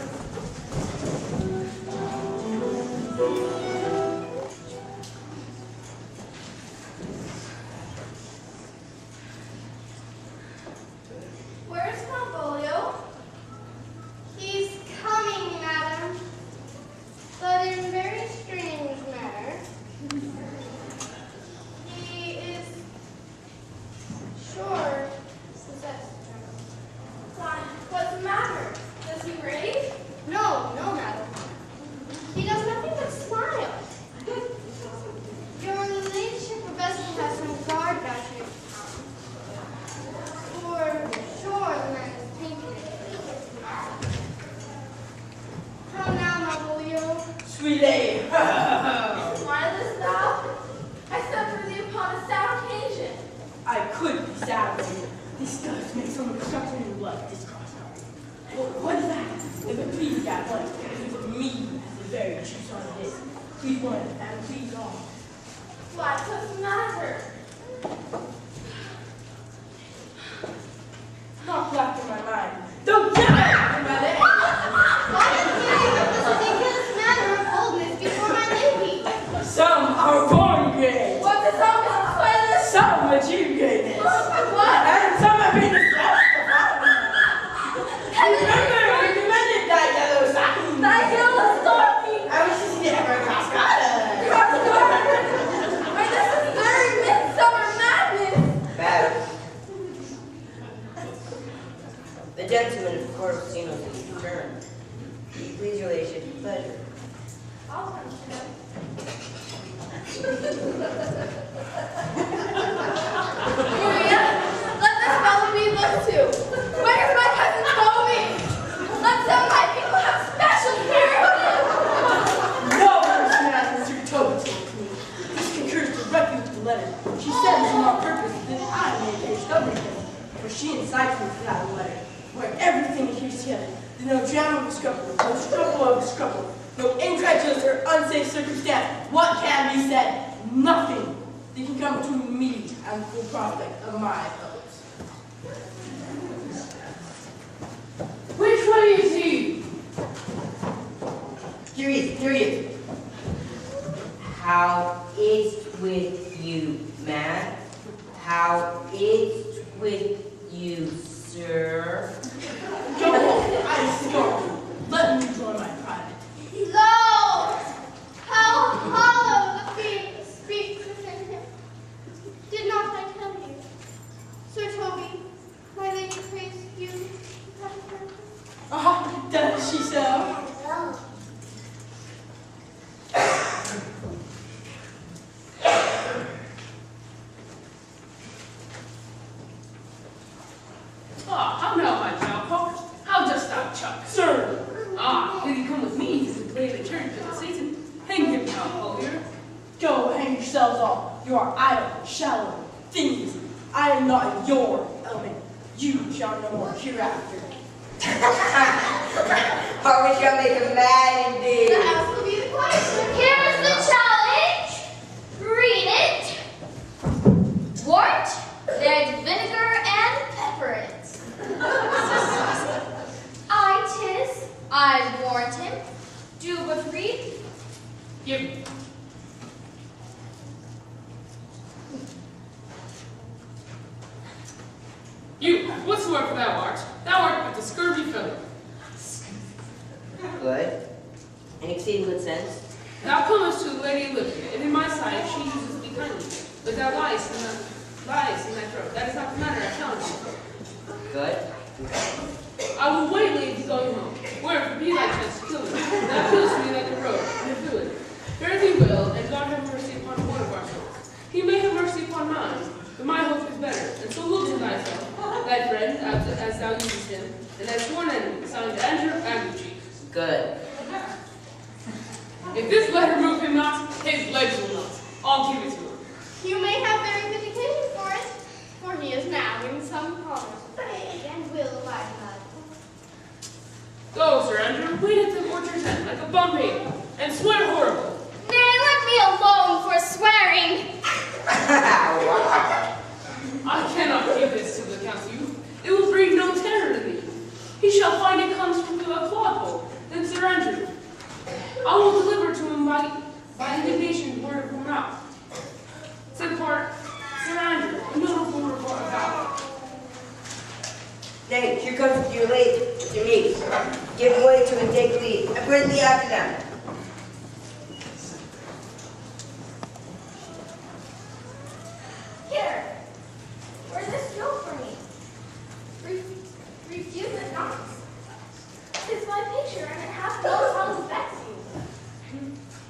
Where is Malvolio? He's coming, madam, but in a very strange manner. He is sure possessed. Why, what's the matter? Does he rave? No, no, madam. He does nothing but smile. Your ladyship professes to have some guard about you. For sure, the man is thinking it. Come now, Malvolio. Sweet lady. Smilest thou? I suffer thee upon a sad occasion. I could be sad with you. This does make so much suffering in blood. This cross out. Well, what is that? If it please that one, with me as the very true son of this. Please one and please all. Why, what's the matter? Not black in my mind. Don't get it in my leg. Why did you use this ridiculous manner of boldness before my lady? Some are born gay. What does all this playlist? Some achieve greatness. What? And some have been distressed. Remember, we commended that yellow stocking. That yellow stocking! I was just never cross-gartered. Why, this is very midsummer madness! Bad. The gentleman of course Casino has returned. Will you please your ladyship with pleasure? I'll come to him. Maria, let this fellow be looked to. Where's my cousin Toby? Let some of my people have special care of him. No person has Mr. Toby told me. This concurs directly with the letter. She sends him on purpose that I may discover him. For she incites me to that letter, where everything adheres together. There's no jam of a scruple, no scruple of a scruple, no incredulous or unsafe circumstance. What can be said? Nothing that can come between me and the full prospect of my hopes. Which way is he? Here he is. How is with you, man? How is with you, sir? Go on, I scorn you. Let me enjoy my private. Lo! How hollow the fiend speaks within him. Did not I tell you? Sir Toby, my lady prays you to have her. Ah, does she so? Ah, how now, my cowpox? How dost thou chuck? Sir! Ah, did he come with me to play the church of Satan? Hang him, cowpoker. Go hang yourselves all. You are idle, shallow, thieves. I am not your element. You shall know more hereafter. How we shall make him mad indeed. The house will be the question. Here is the challenge. Read it. Wart, there's vinegar and pepper in it. I warned him. Do but read. Give me. You, whatsoever thou art but the scurvy fellow. Good. And exceeding good sense. Thou comest to the Lady Olivia, and in my sight she uses thee kindly, but thou liest in thy throat. That is not the matter, I challenge you. Good. I will waylay thee going home, where if it be thy chance to kill me, thou killest me like a rogue and a villain. Fare thee well, and God have mercy upon one of our souls. He may have mercy upon mine, but my hope is better, and so look to thyself, thy friend, as thou usest him, and thy sworn enemy, signed Andrew Aguchi. Good. If this letter move him not, his legs will not. I'll give it to him. You may have very good occasion for it, for he is now in some promise of age and will abide by it. Go, Sir Andrew, wait at the orchard's end like a bum baby, and swear horrible. Nay, let me alone for swearing. I cannot give this to the council. It will breed no terror to thee. He shall find it comes from a clodhole, then Sir Andrew. I will deliver to him by indignation word of mouth. Said part, Sir Andrew, a notable report about. Nay, here comes your lady, your niece. Give way to and take leave, and bring thee after them. Here, where's this note for me? Refuse it not. It's my picture, and it hath no tongue to vex you.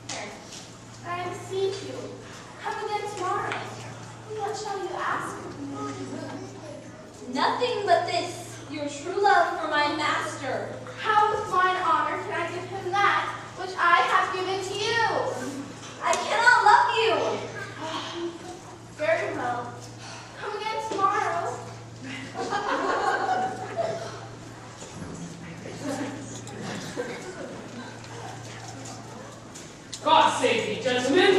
Here, I beseech you, come again tomorrow. What shall you ask of me? Nothing but this, your true love for my master. How with mine honor can I give him that which I have given to you? I cannot love you. Very well. Come again tomorrow. God save thee, gentlemen.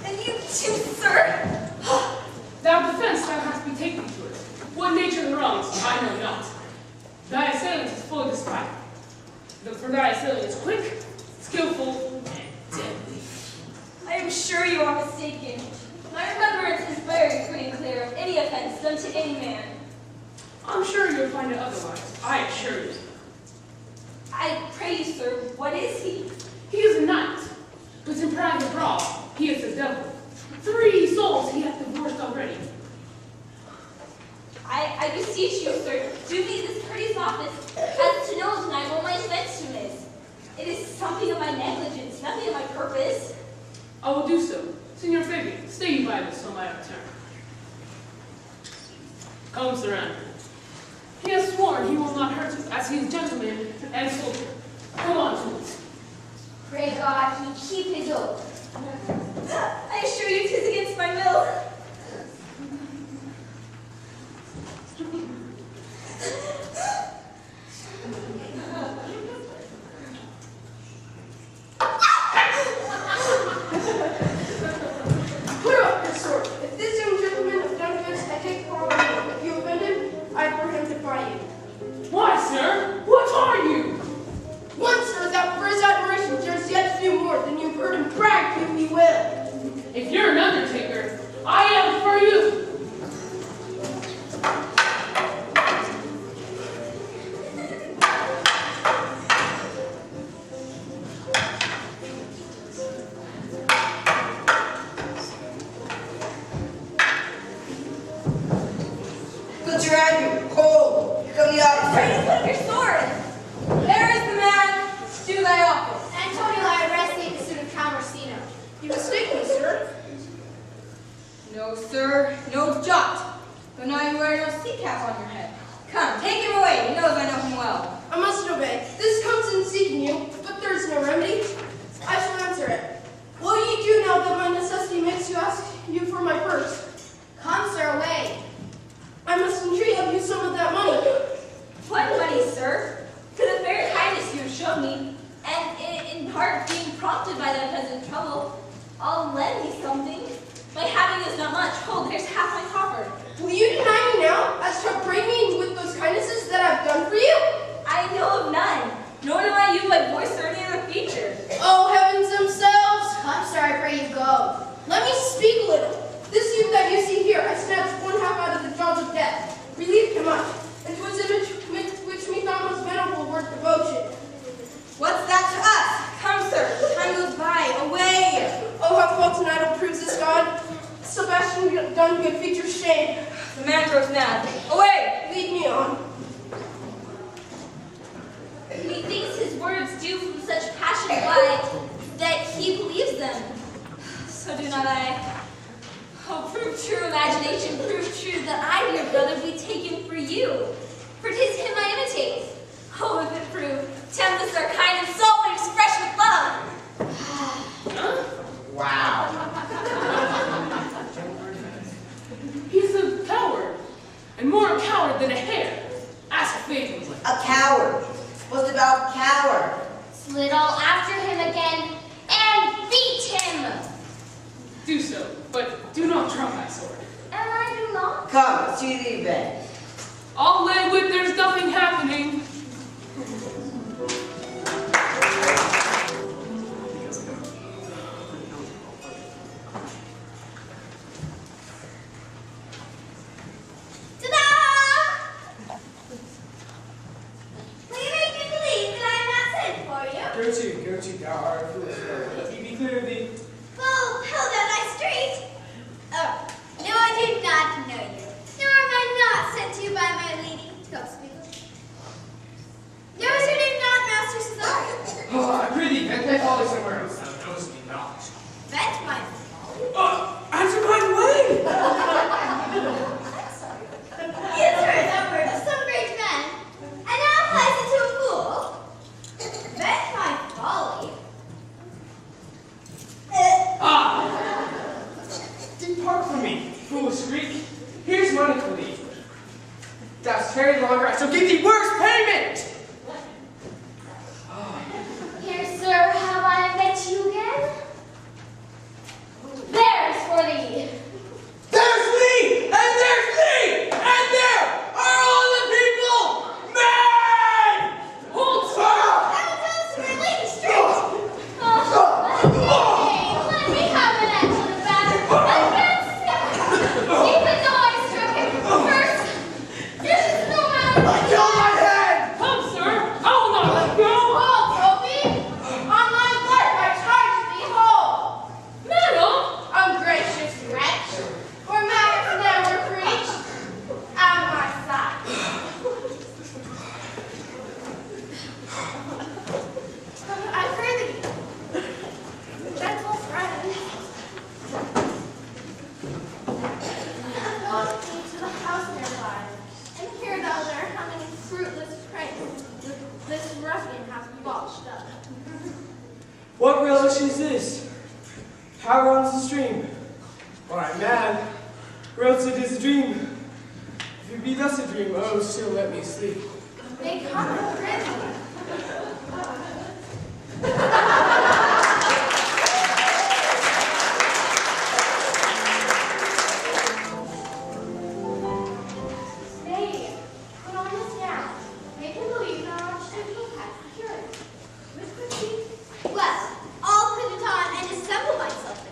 And you too, sir. Thou defense thou hast betaken to it. What nature the wrongs, I know not. Thy assailant is full of despite. For thy assailant is quick, skillful, and deadly. I am sure you are mistaken. My remembrance is very free and clear of any offense done to any man. I'm sure you'll find it otherwise, I assure you. I pray you, sir, what is he? He is a knight, but in private brawl, he is the devil. 3 souls he hath divorced already. I beseech you, sir, do me this courteous office, as to know tonight what my offense is. It is something of my negligence, nothing of my purpose. I will do so. Signor Fabian, stay you by this till my return. Come, Sir Andrew. He has sworn he will not hurt you, as he is gentleman and soldier. Come on to it. Pray God he keep his oath. I assure you 'tis against my will. Put up your sword. If this young gentleman of Conquest, I take part with him. If you offend him, I for him to fight you. Why, sir? What are you? One, sir, that will. If you're an undertaker, I am for you. Put your hand, you're cold. Here come the officer. Put up your sword. There is the man. Do thy office. Antonio, I arrest thee in the suit of Camersino. You mistake me, sir. No, sir, no jot. Though now you wear no sea cap on your head. Come, take him away. He knows I know him well. I must obey. This comes in seeking you, but there is no remedy. I shall answer it. Will ye do now that my necessity makes you ask you for my purse? Come, sir, away. I must entreat of you some of that money. What money, sir? For the fair kindness you have shown me, and in part being prompted by that present trouble, I'll lend thee something. My having is not much. Hold, there's half my copper. Will you deny me now as to upbraid me with those kindnesses that I've done for you? I know of none, nor know I you by voice or any other feature. Oh, heavens themselves! Come, sir, I pray you go. Let me speak a little. This youth that you see here, I snatched one half out of the jaws of death, relieved him much, and 'twas image which methought was venerable worth devotion. What's that to us? Come, sir, time goes by. Away! Oh, how false and idle proves this God. Sebastian done good features shame. The man grows mad. Away! Lead me on. Methinks his words do from such passion fly that he believes them. So do not I. Oh, prove true imagination, prove true that I, dear brother, be taken for you. For 'tis him I imitate. Oh, if it prove, tempest our kind and soul and express with love. Wow. He's a coward, and more a coward than a hare. Ask a favor. A coward. What's about coward? Slid all after him again and beat him. Do so, but do not draw my sword. And I do not. Come, let's see the event. I'll lay with there's nothing happening. Go to, thou art a fool. Let me be clear of thee. Well, held out my street. Oh, no, I do not know you. Nor am I not sent to you by my lady. Come speak. No, is your name not Master Cesario? Oh, I prithee, vent thy folly somewhere else. Thou knowest me not. Vent my folly. Oh, answer my way! He has heard that word of some great man, and now applies it to a fool. Vent my folly. Depart from me, foolish Greek. Here's money for thee. Thou'st tarried longer, I shall give thee worse payment! Here, sir, have I met you again? There's for thee. There's me! And there's me! And there are all the people! Man! Hold, sir! I will tell us your lady straight. Let me have an edge of the matter. I can't see. Keep his eyes stricken. First, this is no matter. I killed my head! Come, sir! I will not let go! Hold, Toby. On my life, I charge thee whole. Madam! Ungracious wretch. Where matters never preached. Out of my sight. I pray thee, gentle friend, walk me to the house nearby, and hear thou there how many fruitless pranks this ruffian hath botched up. What relish is this? How runs the stream? Or I'm mad, or else it is a dream. If it be thus a dream, oh, still let me sleep. They come and pray thee. Nay, put on this gown. Make him believe thou art Archdeacon has cured. Which could be Well, I'll put it on and assemble myself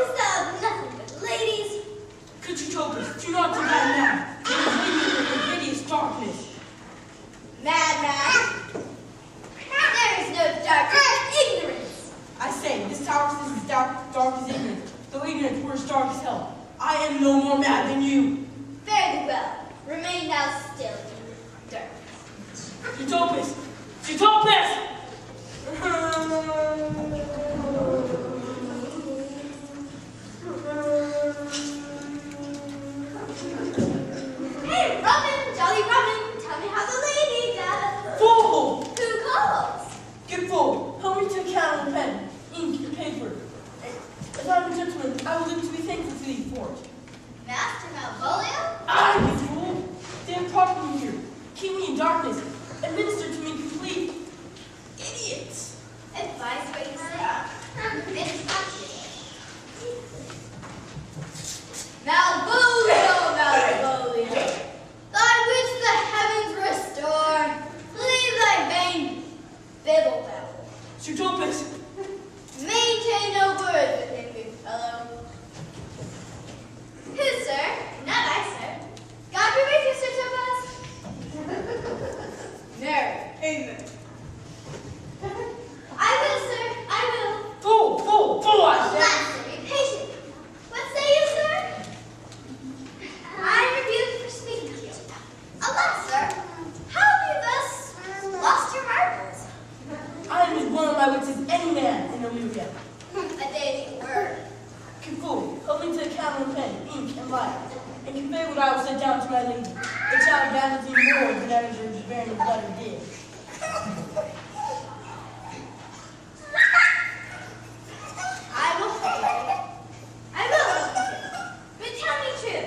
Is that nothing but ladies? Could you told us, do not do that now. It is ignorant and hideous darkness. Madman! There is no darkness but ignorance. I say, this darkness is dark as ignorance, though ignorance were as dark as hell. I am no more mad than you. Fare thee well. Remain now still in darkness. Utopus! Utopus! Hey, Robin! Jolly Robin! Tell me how the lady does. Fool! Who calls? Get full. Help me to a can and pen, ink and paper. As I am a gentleman, I will live to be thankful to thee for it. Master Malvolio? Ah, you fool! They have brought me here. Keep me in darkness. Administer to me complete. Idiots! Advise what you say. Instruction. Malvolio, Malvolio. Thy which the heavens restore. Leave thy vain bibble babble. Utopus! Maintain no words within me, fellow. Who, sir? Not I, sir. God be with you, Sir Topaz. Mary. Amen. I will, sir. I will. Fool! Fool! Fool! I say! Alas, sir, be patient. What say you, sir? I am rebuked for speaking to you. Alas, sir, how have you thus lost your marbles? I am as well on my wits as any man in Illyria. A dainty word. Fool, help me to a can and pen, ink and light, and convey what I will set down to my lady. It shall advance thee more than that of your bearing letter did. I will help you. I will help you. But tell me true.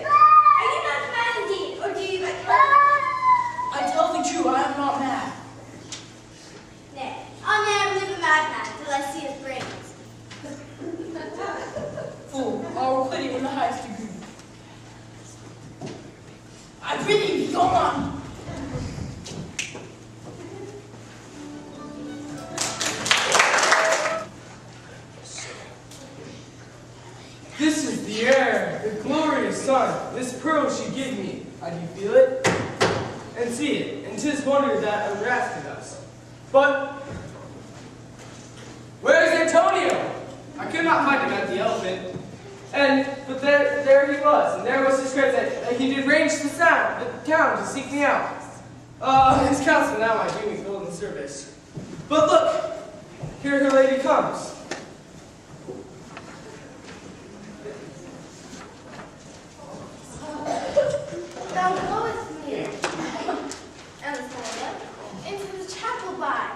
Are you not mad indeed, or do you but I tell thee true, I am not mad. Nay, I'll never leave a madman till I see his brains. Fool, I will quit it in the highest degree. I prithee, be gone! This is the air, the glorious sun. This pearl she give me. How do you feel it? And see it, and 'tis wonder that unrafted us. But where is Antonio? I could not find him at the elephant. But there he was, and there was his script that he did range the town to seek me out. His counsel now might do me golden service. But look, here her lady comes. Thou goest me, Anatolia, into the chapel by,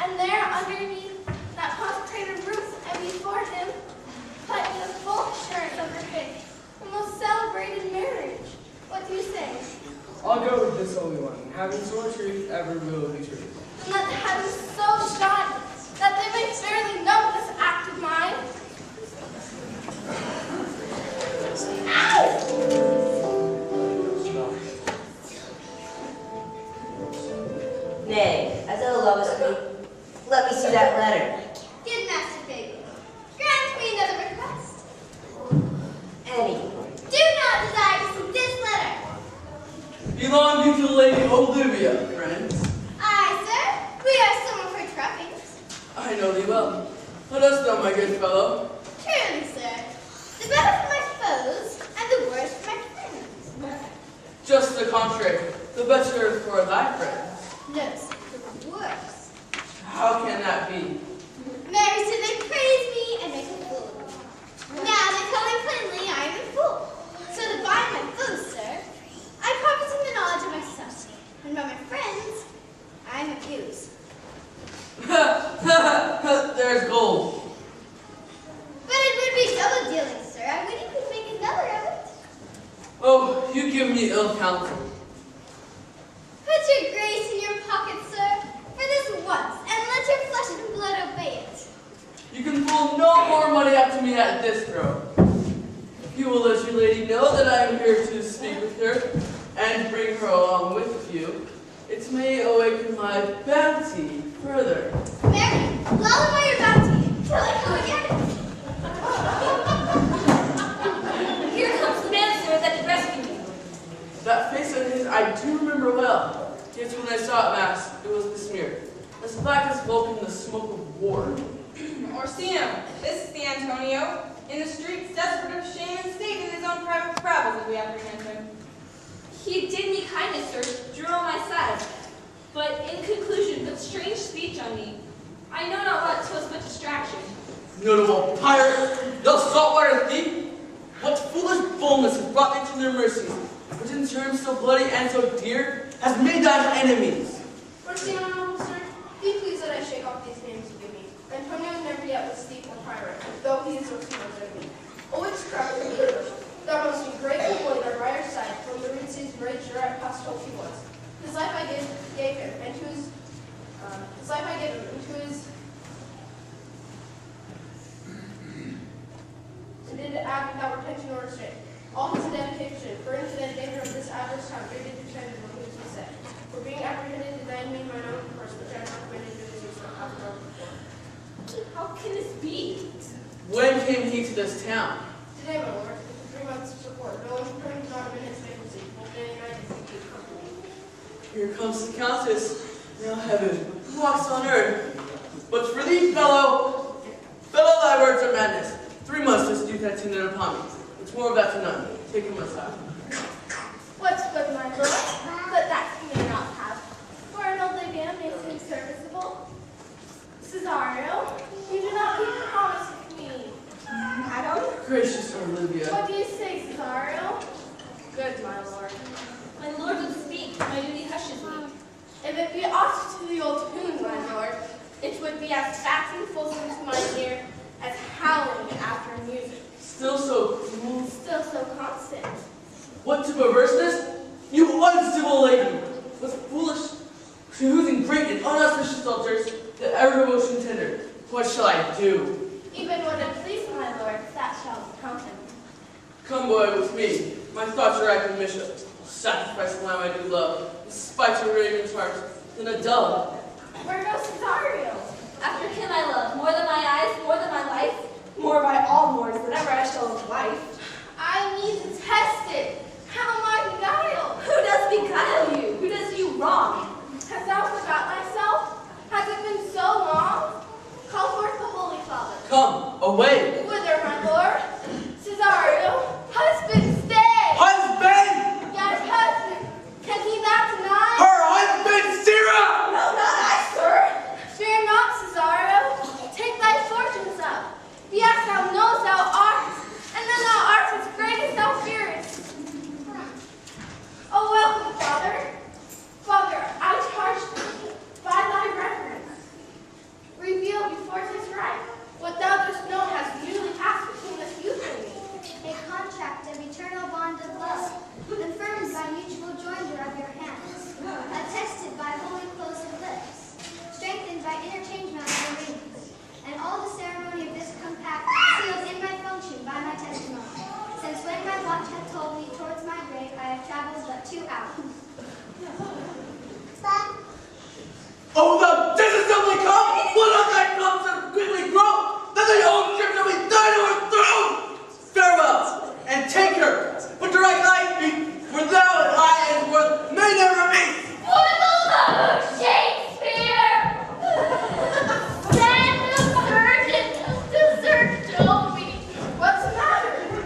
and there underneath that consecrated roof and before him, put in the full assurance of her faith, the most celebrated marriage. What do you say? I'll go with this holy one, having sworn truth ever will be true. And let the heavens so shine that they may fairly know this act of mine. Nay, as thou lovest me, let me see that letter. Good Master Figure, grant me another request. Any. Do not desire to see this letter. Belonging to the Lady Olivia, friends. Aye, sir, we are some of her trappings. I know thee well. Let us know, my good fellow. Truly, sir, the better for my foes and the worse for my friends. Just the contrary, the better for thy friends. No, sir, the worse. How can that be? Mary said they praise me and make a fool of me. Now they call me plainly I am a fool. So to bind my foes, sir, I profit from the knowledge of myself, and by my friends, I am abused. There's gold. But it would be double dealing, sir. I would you could make another of it. Oh, you give me ill counsel. Put your grace in your pocket, sir, for this once, and let your flesh and blood obey it. You can pull no more money out to me at this throw. If you will let your lady know that I am here to speak with her and bring her along with you, it may awaken my bounty further. Mary, lull by your bounty till I come again. I do remember well. Yet when I saw it mass, it was besmeared, as black as smoke in the smoke of war. Or see him. This is the Antonio, in the streets, desperate of shame and state in his own private travels as we apprehend him. He did me kindness, sir, drew on my side. But in conclusion, but strange speech on me. I know not what 'twas but distraction. Notable pirate, thou saltwater thief! What foolish boldness has brought thee to their mercies, which in terms so bloody and so dear, has made thine enemies. Mercy, honorable sir, be pleased that I shake off these names you give me. Antonio never yet was thief or pirate, though he is Rosino's enemy. O witchcraft in English, thou must be grateful boy thy rider's side, from the Rinse's great jurat pastoral he was. His life I gave him, and to his and did act without retention or restraint. All his dedication, for into the danger of this adverse time, they did defend him when he was beset. For being apprehended, did I mean mine own purse, which I have not committed to his use not before. How can this be? When came he to this town? Today, my lord, 3 months before, no one could not have been his vacancy, both day and night as he keeps company. Here comes the Countess. Now heaven, who walks on earth? But for thee, fellow, thy words are madness. 3 months this youth had tended upon me. It's more of that to none. Take him aside. What's good, my lord? But that he may not have. For an old lady may seem serviceable. Cesario, you do not keep your promise with me. Madam? Gracious Olivia. What do you say, Cesario? Good, my lord. My lord would speak, my duty hushes me. If it be aught to the old tune, my lord, it would be as fat and fulsome to my ear as howling after music. Still so cruel. Still so constant. What to perverseness? You uncivil lady! Was foolish, to whose in great and unauspicious altars that ever devotion tendered. What shall I do? Even what it please, my lord, that shall count him. Come, boy, with me. My thoughts are at commission. Sacrifice the lamb I do love, despite your raven's heart, than a dove. Where goes Cesario? After him I love, more than my eyes, more than my life, more by all mores than ever I shall of life. I need to test it. How am I beguiled? Who does beguile you? Who does you wrong? Hast thou forgot thyself? Has it been so long? Call forth the Holy Father. Come, away! Whither, my lord? Cesario, husband, stay! Husband! Yes, husband. Can he that deny? Her husband, Sarah! No, not I, sir. Fear not, Cesario. Take thy fortunes up. Be as thou knowest thou art, and then thou art as great as thou fearest. O welcome, Father. Father, I charge thee, by thy reverence, reveal before 'tis right what thou dost know has newly passed between this youth and me. A contract of eternal bond of love, confirmed by mutual joinder of your hands, attested by holy close of lips, strengthened by interchangement of the rings, and all the ceremony of this compact sealed in my function by my testimony, since when my watch hath told me towards my grave I have traveled but 2 hours. Oh, thou didst only come! Will not thy come quickly grow? That thy own ship shall be thine overthrown! Farewell, and take her, but direct thy feet, for thou and I and worth may never meet! For the love of Shakespeare! Send the surgeon to Sir Toby. What's the matter?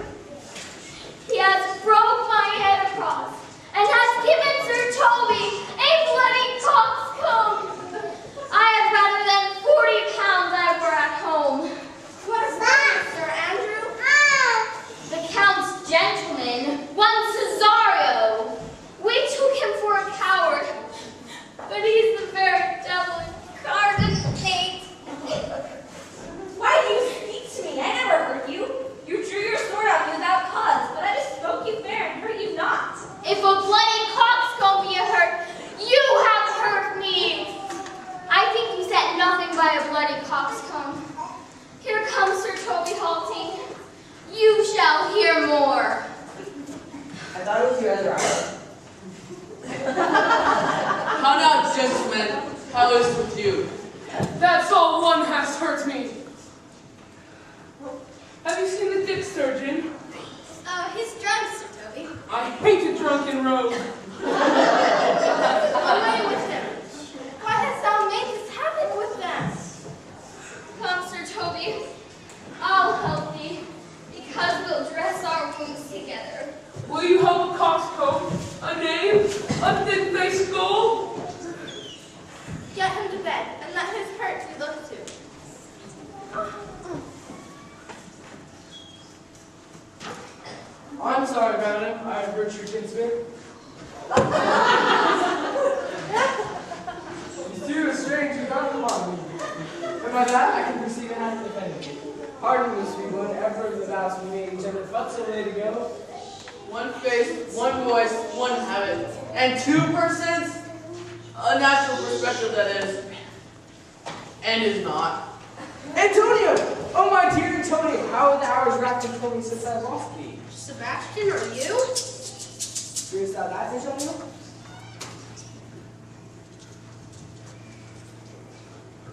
He has broke my head across, and has given Sir Toby a bloody coxcomb. I had rather than 40 pounds I were at home. What is that, Sir Andrew? The Count's gentleman, one Cesario. We took him for a coward, but he's the very devil incarnate. Why do you speak to me? I never hurt you. You drew your sword on me without cause, but I just spoke you fair and hurt you not. If a bloody coxcomb be a hurt, you have hurt me. I think you said nothing by a bloody coxcomb. Here comes Sir Toby halting. You shall hear more. I thought it was your other eye. How now, gentlemen, how is it with you? That's all one has hurt me. Have you seen the dick surgeon? He's drunk, Sir Toby. I hate a drunken rogue. I'm sorry about him. I have hurt your kinsman. You threw a stranger gun upon me. And by that, I can perceive an act of envy. Pardon me, sweet one, ever of the vows we made each other but so late ago. One face, one voice, one habit, and 2%? A natural perspective, that is. And is not. Antonio! Oh, my dear Antonio, how are the hours rapidly flowing since I lost thee? Sebastian, are you? Hearest thou that, Antonio?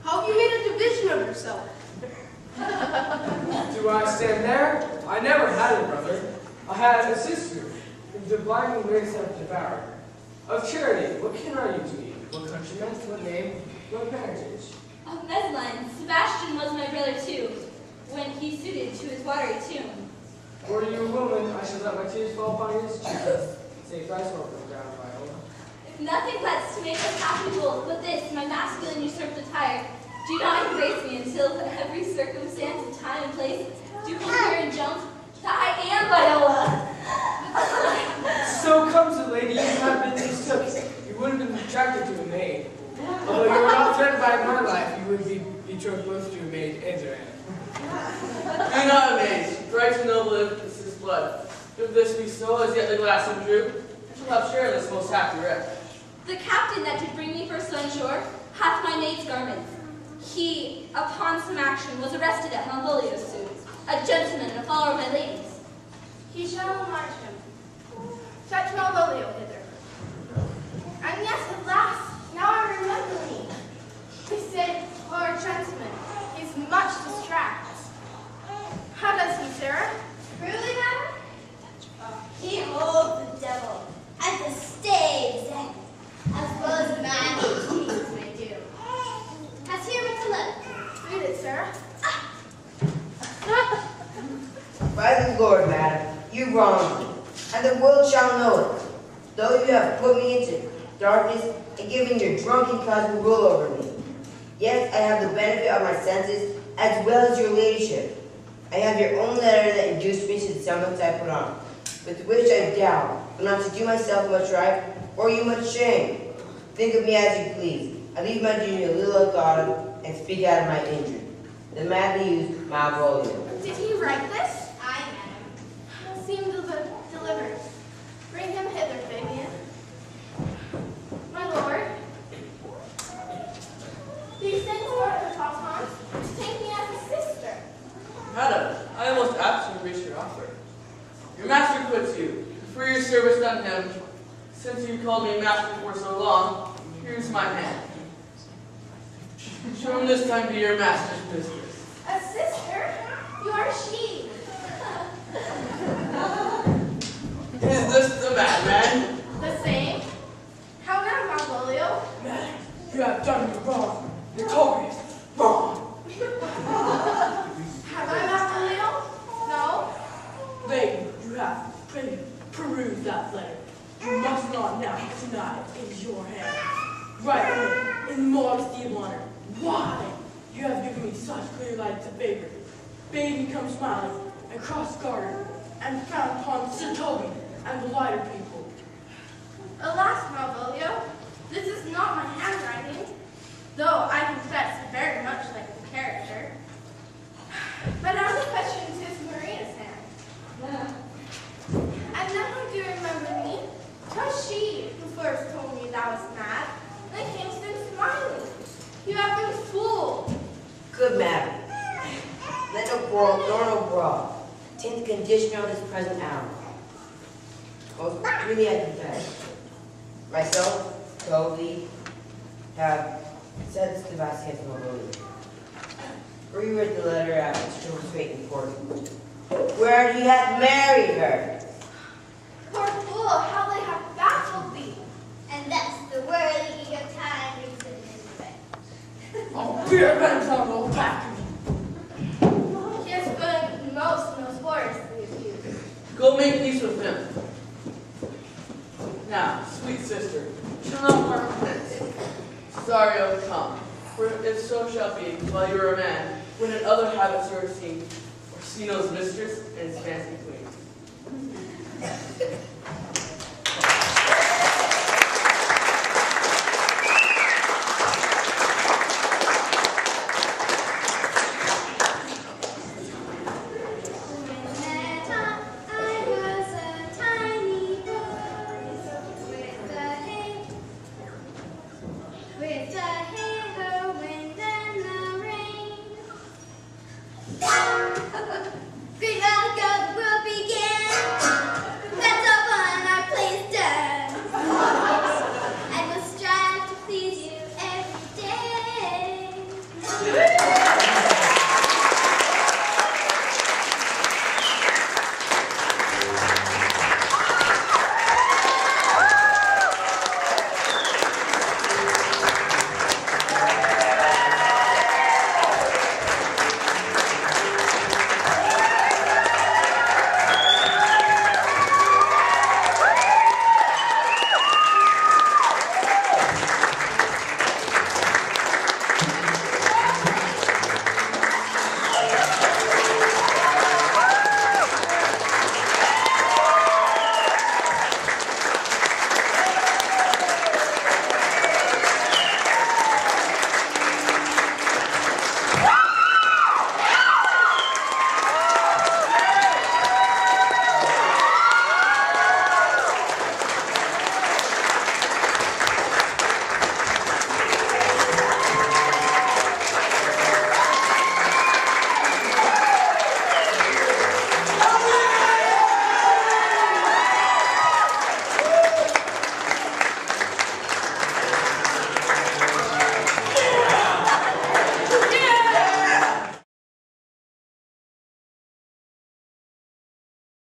How have you made a division of yourself? Do I stand there? I never had a brother. I had a sister, whom the blinding race have devoured. Of charity, what kin are you to me? What countrymen? What name? What parentage? Of Mesline, Sebastian was my brother too, when he suited to his watery tomb. Were you a woman, I should let my tears fall upon his cheeks. Save thy sword from the ground, Viola. If nothing less to make us happy bold, but this, my masculine usurped attire, do not embrace me until every circumstance of time and place do compare and jump that I am Viola. So comes it, lady, you have been mistook. You would have been attracted to a maid. Although you were not threatened by my life, you would be betrothed both to a maid and to Anne. Do not amaze. Right to noble is his blood. If this be so, as yet the glass and true, I shall have share in this most happy wreck. The captain that did bring me first on shore hath my maid's garments. He, upon some action, was arrested at Malvolio's suit, a gentleman and a follower of my lady's. He shall march him. Fetch Malvolio hither. And yes, at last, now I remember me. They said, our gentleman is much distracted. How does he, Sarah? Truly, madam? He holds the devil at the stave's end, as well as man and kings may do. Has here written a letter. Read it, Sarah. By the Lord, madam, you wrong me, and the world shall know it. Though you have put me into darkness and given your drunken cousin rule over me, yet I have the benefit of my senses as well as your ladyship. I have your own letter that induced me to the semblance I put on, with which I doubt, but not to do myself much right or you much shame. Think of me as you please. I leave my duty a little unthought of and speak out of my injury. The madly used Malvolio. Did he write this? Aye, madam. Seem delivered. Bring him hither, Fabian. My lord. These things are the Tautons to take me as a sister. Madam, I am most apt to embrace your offer. Your master quits you. For your service done him, since you called me master for so long, here's my hand. Show him this time to be your master's mistress. A sister? You are she. Is this the madman? The same. How now, Malvolio? Madam, you have done me wrong. Notorious wrong. Have I, Malvolio? No. Lady, you have perused that letter. You must not now deny it is your hand. Right in modesty of honor. Why? You have given me such clear light to favor. Bade me come smiling and cross garden and found upon Sir Toby and the lighter people. Alas, Malvolio, this is not my handwriting, though I confess very much like the character. But as a question, 'tis Maria's hand. And now do you remember me? 'Twas she who first told me thou was mad, and I came still smiling. You have been fooled. Good madam. Let no quarrel nor no brawl taint the condition of this present hour. Most really I confess. Myself, Toby, have said this to Vasquez Malvolio. Rewrite the letter out of its true fate and court, where you have married her. Poor fool, how they have baffled thee. And thus the worthy ego time brings it his way. I'll be revenge on old Patrick. He has been most notoriously accused. Go make peace with him. Now, sweet sister, shall not part from hence. Cesario, come, for if so shall be, while you are a man, when in other habits you are seen, Orsino's mistress and his fancy queen.